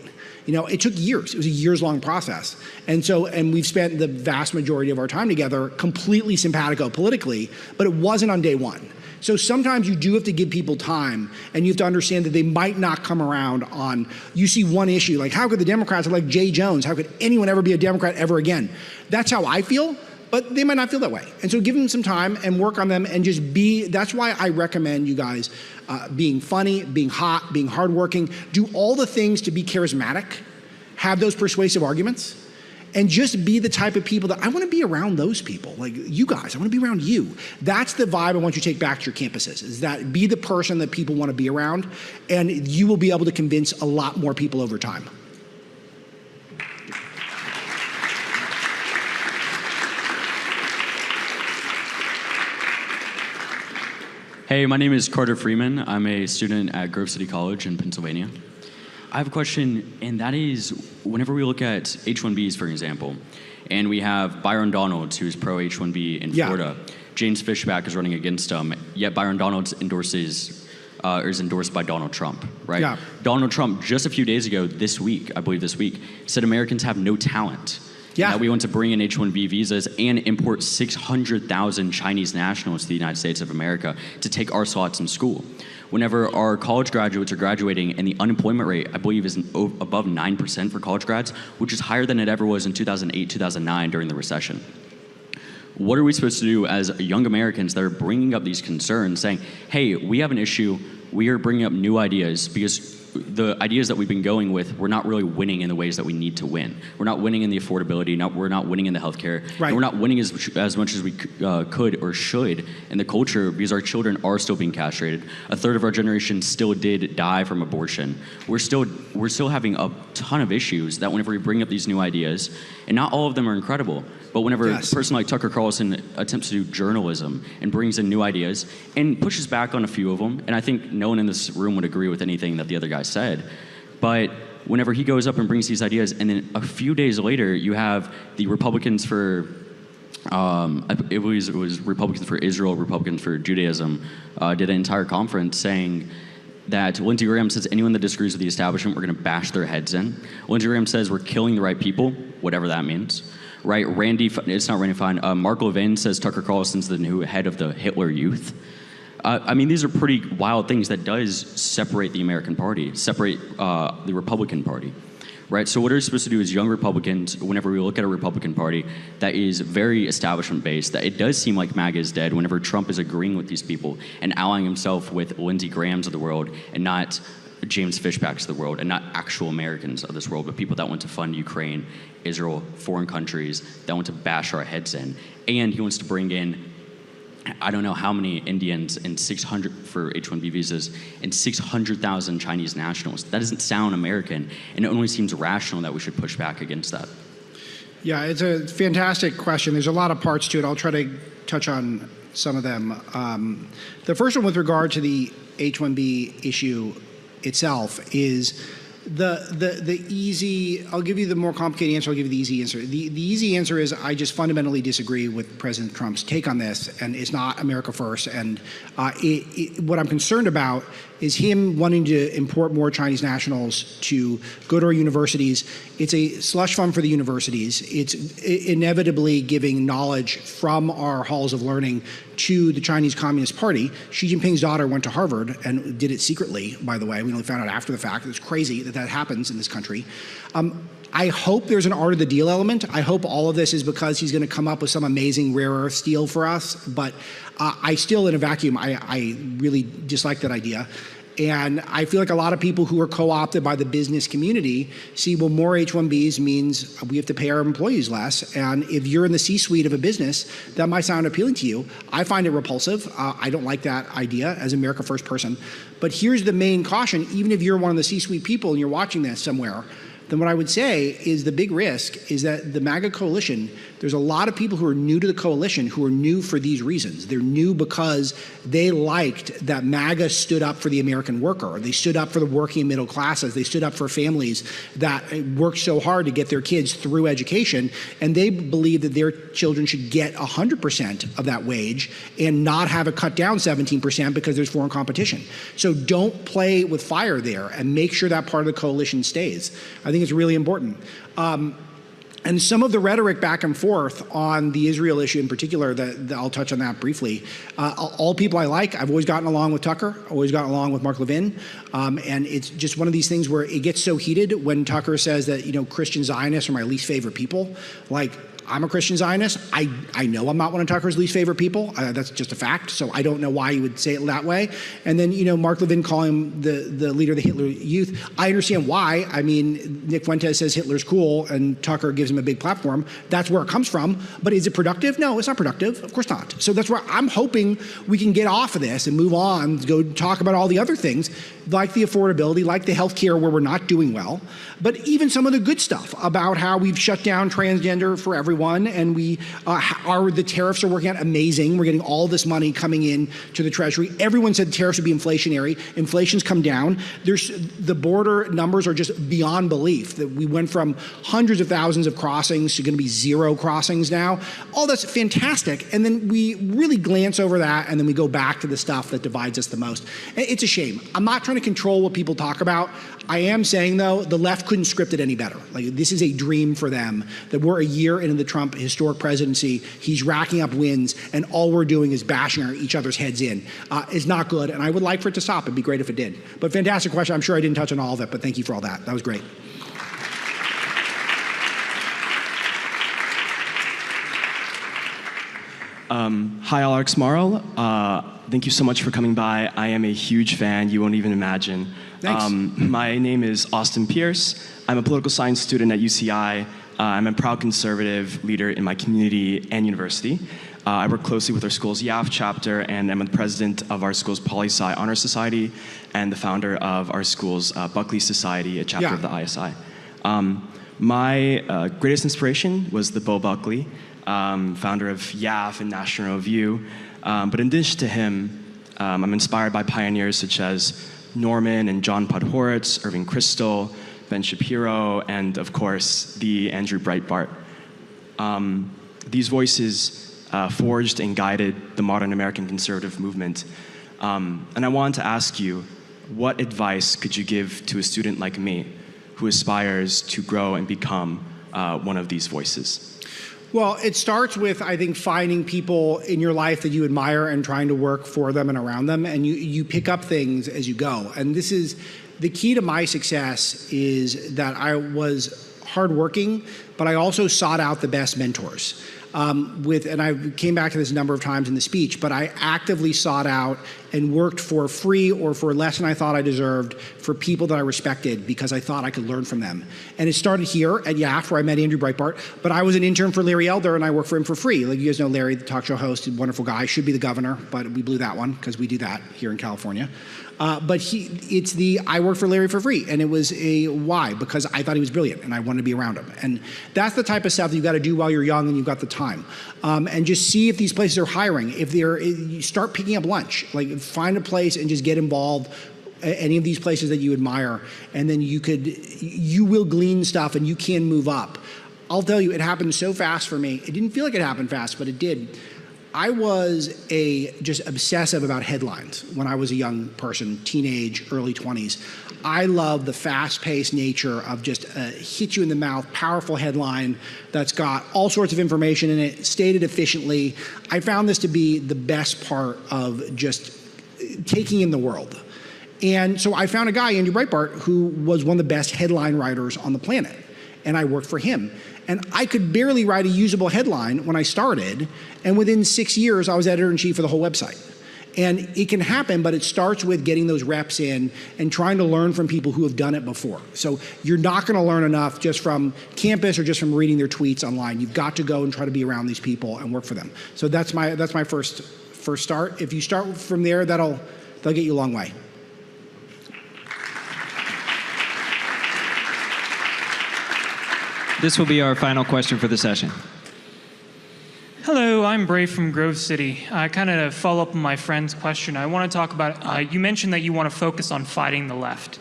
You know, it took years. It was a years-long process. And we've spent the vast majority of our time together completely simpatico politically, but it wasn't on day one. So sometimes you do have to give people time, and you have to understand that they might not come around on, you see one issue, like how could the Democrats elect Jay Jones? How could anyone ever be a Democrat ever again? That's how I feel, but they might not feel that way. And so give them some time and work on them and just that's why I recommend you guys being funny, being hot, being hardworking, do all the things to be charismatic, have those persuasive arguments, and just be the type of people that I want to be around those people, like you guys, I want to be around you. That's the vibe I want you to take back to your campuses, is that be the person that people want to be around, and you will be able to convince a lot more people over time. Hey, my name is Carter Freeman. I'm a student at Grove City College in Pennsylvania. I have a question, and that is, whenever we look at H-1Bs, for example, and we have Byron Donalds, who's pro-H-1B in Florida. James Fishback is running against him, yet Byron Donalds is endorsed by Donald Trump, right? Yeah. Donald Trump, just a few days ago, I believe this week, said Americans have no talent. Yeah. That we want to bring in H-1B visas and import 600,000 Chinese nationals to the United States of America to take our slots in school. Whenever our college graduates are graduating and the unemployment rate, I believe, is above 9% for college grads, which is higher than it ever was in 2008, 2009 during the recession. What are we supposed to do as young Americans that are bringing up these concerns, saying, hey, we have an issue, we are bringing up new ideas, because the ideas that we've been going with, we're not really winning in the ways that we need to win. We're not winning in the affordability, we're not winning in the healthcare, and we're not winning as much as we could or should in the culture, because our children are still being castrated. A third of our generation still did die from abortion. We're still having a ton of issues that whenever we bring up these new ideas, and not all of them are incredible, but whenever a person like Tucker Carlson attempts to do journalism and brings in new ideas and pushes back on a few of them, and I think no one in this room would agree with anything that the other guy said, but whenever he goes up and brings these ideas, and then a few days later you have the Republicans for it was Republicans for Israel, Republicans for Judaism, did an entire conference saying that Lindsey Graham says anyone that disagrees with the establishment, we're going to bash their heads in. Lindsey Graham says we're killing the right people, whatever that means. Right? It's not Randy Fine. Mark Levin says Tucker Carlson's the new head of the Hitler Youth. I mean, these are pretty wild things that does separate the American Party, separate the Republican Party. Right? So what are we supposed to do as young Republicans, whenever we look at a Republican Party that is very establishment-based, that it does seem like MAGA is dead whenever Trump is agreeing with these people and allying himself with Lindsey Grahams of the world and not James Fishbacks of the world and not actual Americans of this world, but people that want to fund Ukraine, Israel, foreign countries, that want to bash our heads in. And he wants to bring in I don't know how many Indians and 600 for H-1B visas and 600,000 Chinese nationals. That doesn't sound American, and it only seems rational that we should push back against that. Yeah, it's a fantastic question. There's a lot of parts to it. I'll try to touch on some of them. The first one with regard to the H-1B issue itself is the easy, I'll give you the more complicated answer, I'll give you the easy answer. The easy answer is I just fundamentally disagree with President Trump's take on this, and it's not America first. And what I'm concerned about is him wanting to import more Chinese nationals to go to our universities. It's a slush fund for the universities. It's inevitably giving knowledge from our halls of learning to the Chinese Communist Party. Xi Jinping's daughter went to Harvard and did it secretly, by the way. We only found out after the fact. It's crazy that that happens in this country. I hope there's an art of the deal element. I hope all of this is because he's going to come up with some amazing rare earth steel for us. But I still, in a vacuum, I really dislike that idea. And I feel like a lot of people who are co-opted by the business community see, well, more H-1Bs means we have to pay our employees less. And if you're in the C-suite of a business, that might sound appealing to you. I find it repulsive. I don't like that idea as America First person. But here's the main caution. Even if you're one of the C-suite people and you're watching this somewhere, then what I would say is the big risk is that the MAGA coalition, there's a lot of people who are new to the coalition who are new for these reasons. They're new because they liked that MAGA stood up for the American worker. They stood up for the working middle classes. They stood up for families that worked so hard to get their kids through education, and they believe that their children should get 100% of that wage and not have it cut down 17% because there's foreign competition. So don't play with fire there and make sure that part of the coalition stays. I think it's really important. And some of the rhetoric back and forth on the Israel issue in particular, that I'll touch on that briefly. All people I like, I've always gotten along with Tucker, always gotten along with Mark Levin. And it's just one of these things where it gets so heated when Tucker says that, you know, Christian Zionists are my least favorite people. Like, I'm a Christian Zionist. I know I'm not one of Tucker's least favorite people. That's just a fact. So I don't know why you would say it that way. And then, you know, Mark Levin calling him the leader of the Hitler Youth. I understand why. I mean, Nick Fuentes says Hitler's cool and Tucker gives him a big platform. That's where it comes from. But is it productive? No, it's not productive. Of course not. So that's where I'm hoping we can get off of this and move on, go talk about all the other things, like the affordability, like the healthcare where we're not doing well, but even some of the good stuff about how we've shut down transgender for everyone, and the tariffs are working out amazing. We're getting all this money coming in to the Treasury. Everyone said the tariffs would be inflationary. Inflation's come down. The border numbers are just beyond belief. That we went from hundreds of thousands of crossings to going to be 0 crossings now. All that's fantastic. And then we really glance over that, and then we go back to the stuff that divides us the most. It's a shame. I'm not trying to control what people talk about. I am saying, though, the left couldn't script it any better. Like, this is a dream for them, that we're a year into the Trump historic presidency. He's racking up wins, and all we're doing is bashing each other's heads in. It's not good, and I would like for it to stop. It'd be great if it did. But fantastic question. I'm sure I didn't touch on all of it, but thank you for all that. That was great. Hi, Alex Marlow. Thank you so much for coming by. I am a huge fan. You won't even imagine. Thanks. My name is Austin Pierce. I'm a political science student at UCI. I'm a proud conservative leader in my community and university. I work closely with our school's YAF chapter, and I'm the president of our school's Poli-Sci Honor Society and the founder of our school's Buckley Society, a chapter of the ISI. My greatest inspiration was the Bo Buckley, founder of YAF and National Review. But in addition to him, I'm inspired by pioneers such as Norman and John Podhoretz, Irving Kristol, Ben Shapiro, and of course, the Andrew Breitbart. These voices forged and guided the modern American conservative movement. And I wanted to ask you, what advice could you give to a student like me who aspires to grow and become one of these voices? Well, it starts with, I think, finding people in your life that you admire and trying to work for them and around them, and you pick up things as you go. And this is the key to my success, is that I was hardworking, but I also sought out the best mentors. And I came back to this a number of times in the speech, but I actively sought out and worked for free or for less than I thought I deserved for people that I respected because I thought I could learn from them. And it started here at YAF, where I met Andrew Breitbart, but I was an intern for Larry Elder and I worked for him for free. Like, you guys know Larry, the talk show host, wonderful guy, should be the governor, but we blew that one because we do that here in California. But I worked for Larry for free, and it was why? Because I thought he was brilliant, and I wanted to be around him. And that's the type of stuff that you got to do while you're young and you've got the time. And just see if these places are hiring. You start picking up lunch, like find a place and just get involved. Any of these places that you admire, and then you will glean stuff, and you can move up. I'll tell you, it happened so fast for me. It didn't feel like it happened fast, but it did. I was just obsessive about headlines when I was a young person, teenage, early 20s. I love the fast-paced nature of just hit you in the mouth, powerful headline that's got all sorts of information in it, stated efficiently. I found this to be the best part of just taking in the world. And so I found a guy, Andrew Breitbart, who was one of the best headline writers on the planet. And I worked for him. And I could barely write a usable headline when I started, and within 6 years, I was editor-in-chief of the whole website. And it can happen, but it starts with getting those reps in and trying to learn from people who have done it before. So you're not going to learn enough just from campus or just from reading their tweets online. You've got to go and try to be around these people and work for them. So that's my first start. If you start from there, they'll get you a long way. This will be our final question for the session. Hello, I'm Bray from Grove City. Kind of to follow up on my friend's question, I want to talk about, you mentioned that you want to focus on fighting the left,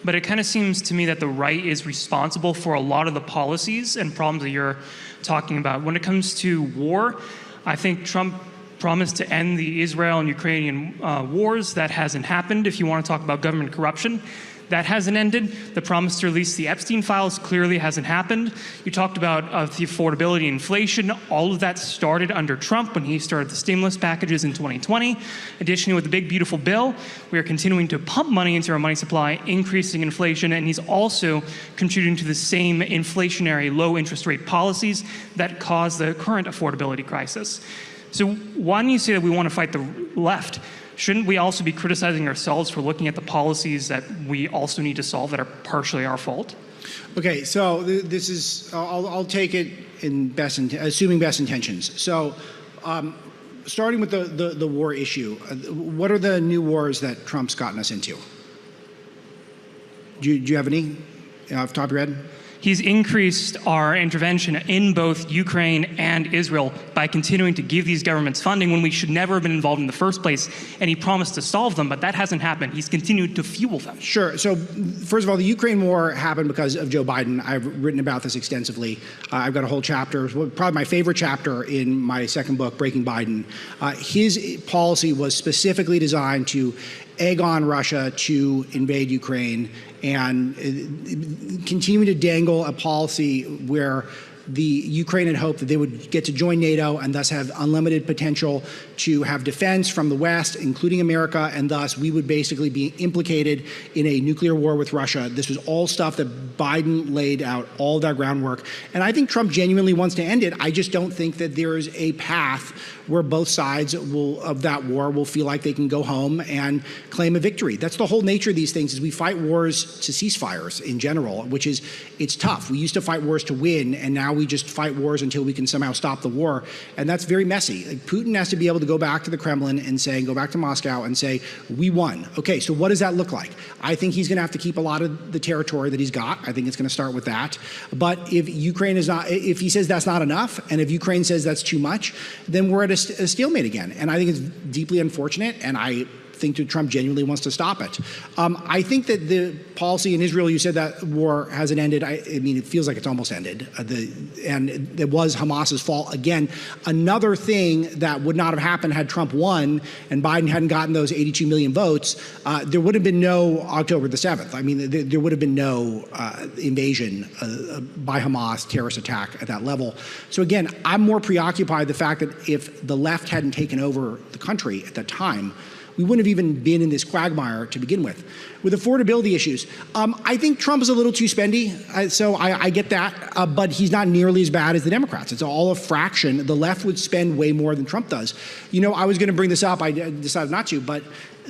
but it kind of seems to me that the right is responsible for a lot of the policies and problems that you're talking about. When it comes to war, I think Trump promised to end the Israel and Ukrainian wars. That hasn't happened. If you want to talk about government corruption, that hasn't ended. The promise to release the Epstein files clearly hasn't happened. You talked about the affordability, inflation. All of that started under Trump when he started the stimulus packages in 2020. Additionally, with the big, beautiful bill, we are continuing to pump money into our money supply, increasing inflation, and he's also contributing to the same inflationary low interest rate policies that caused the current affordability crisis. So why don't you say that we want to fight the left? Shouldn't we also be criticizing ourselves for looking at the policies that we also need to solve that are partially our fault? Okay, so this is, I'll take it in assuming best intentions. So starting with the war issue, what are the new wars that Trump's gotten us into? Do you have any off the top of your head? He's increased our intervention in both Ukraine and Israel by continuing to give these governments funding when we should never have been involved in the first place. And he promised to solve them, but that hasn't happened. He's continued to fuel them. Sure. So first of all, the Ukraine war happened because of Joe Biden. I've written about this extensively. I've got a whole chapter, probably my favorite chapter in my second book, Breaking Biden. His policy was specifically designed to egg on Russia to invade Ukraine and continue to dangle a policy where the Ukraine had hoped that they would get to join NATO and thus have unlimited potential to have defense from the West, including America, and thus we would basically be implicated in a nuclear war with Russia. This was all stuff that Biden laid out, all that groundwork. And I think Trump genuinely wants to end it. I just don't think that there is a path where both sides of that war will feel like they can go home and claim a victory. That's the whole nature of these things, is we fight wars to ceasefires in general, which is, it's tough. We used to fight wars to win, and now we just fight wars until we can somehow stop the war. And that's very messy. Like, Putin has to be able to go back to the Kremlin and go back to Moscow and say, we won. Okay, so what does that look like? I think he's gonna have to keep a lot of the territory that he's got. I think it's gonna start with that. But if if he says that's not enough, and if Ukraine says that's too much, then we're at a stalemate again. And I think it's deeply unfortunate, and I think that Trump genuinely wants to stop it. I think that the policy in Israel, you said that war hasn't ended. I mean, it feels like it's almost ended. And it was Hamas's fault. Again, another thing that would not have happened had Trump won and Biden hadn't gotten those 82 million votes, there would have been no October the 7th. I mean, there would have been no invasion by Hamas, terrorist attack at that level. So again, I'm more preoccupied the fact that if the left hadn't taken over the country at that time, we wouldn't have even been in this quagmire to begin with. With affordability issues, I think Trump is a little too spendy, so I get that, but he's not nearly as bad as the Democrats. It's all a fraction. The left would spend way more than Trump does. You know, I was going to bring this up, I decided not to, but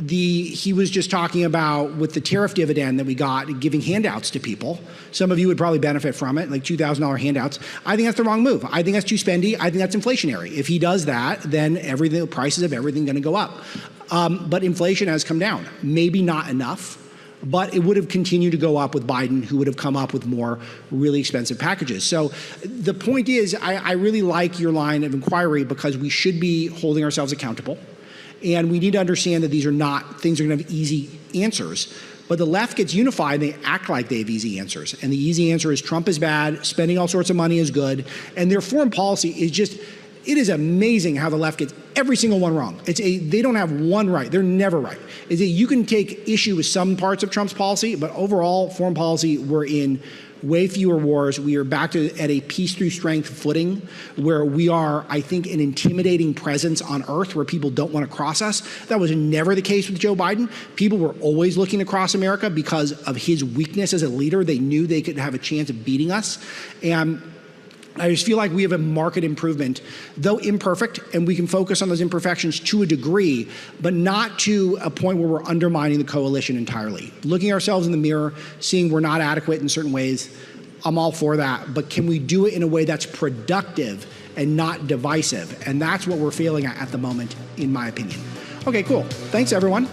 he was just talking about with the tariff dividend that we got, giving handouts to people. Some of you would probably benefit from it, like $2,000 handouts. I think that's the wrong move. I think that's too spendy. I think that's inflationary. If he does that, then the prices of everything going to go up. But inflation has come down. Maybe not enough, but it would have continued to go up with Biden, who would have come up with more really expensive packages. So the point is, I really like your line of inquiry because we should be holding ourselves accountable. And we need to understand that these are not things that are going to have easy answers. But the left gets unified, and they act like they have easy answers. And the easy answer is Trump is bad, spending all sorts of money is good, and their foreign policy is just, it is amazing how the left gets every single one wrong. They don't have one right. They're never right. You can take issue with some parts of Trump's policy, but overall, foreign policy, we're in way fewer wars. We are back at a peace through strength footing where we are, I think, an intimidating presence on earth where people don't want to cross us. That was never the case with Joe Biden. People were always looking to cross America because of his weakness as a leader. They knew they could have a chance of beating us. And I just feel like we have a marked improvement, though imperfect, and we can focus on those imperfections to a degree, but not to a point where we're undermining the coalition entirely. Looking ourselves in the mirror, seeing we're not adequate in certain ways, I'm all for that, but can we do it in a way that's productive and not divisive? And that's what we're failing at the moment, in my opinion. Okay, cool. Thanks, everyone.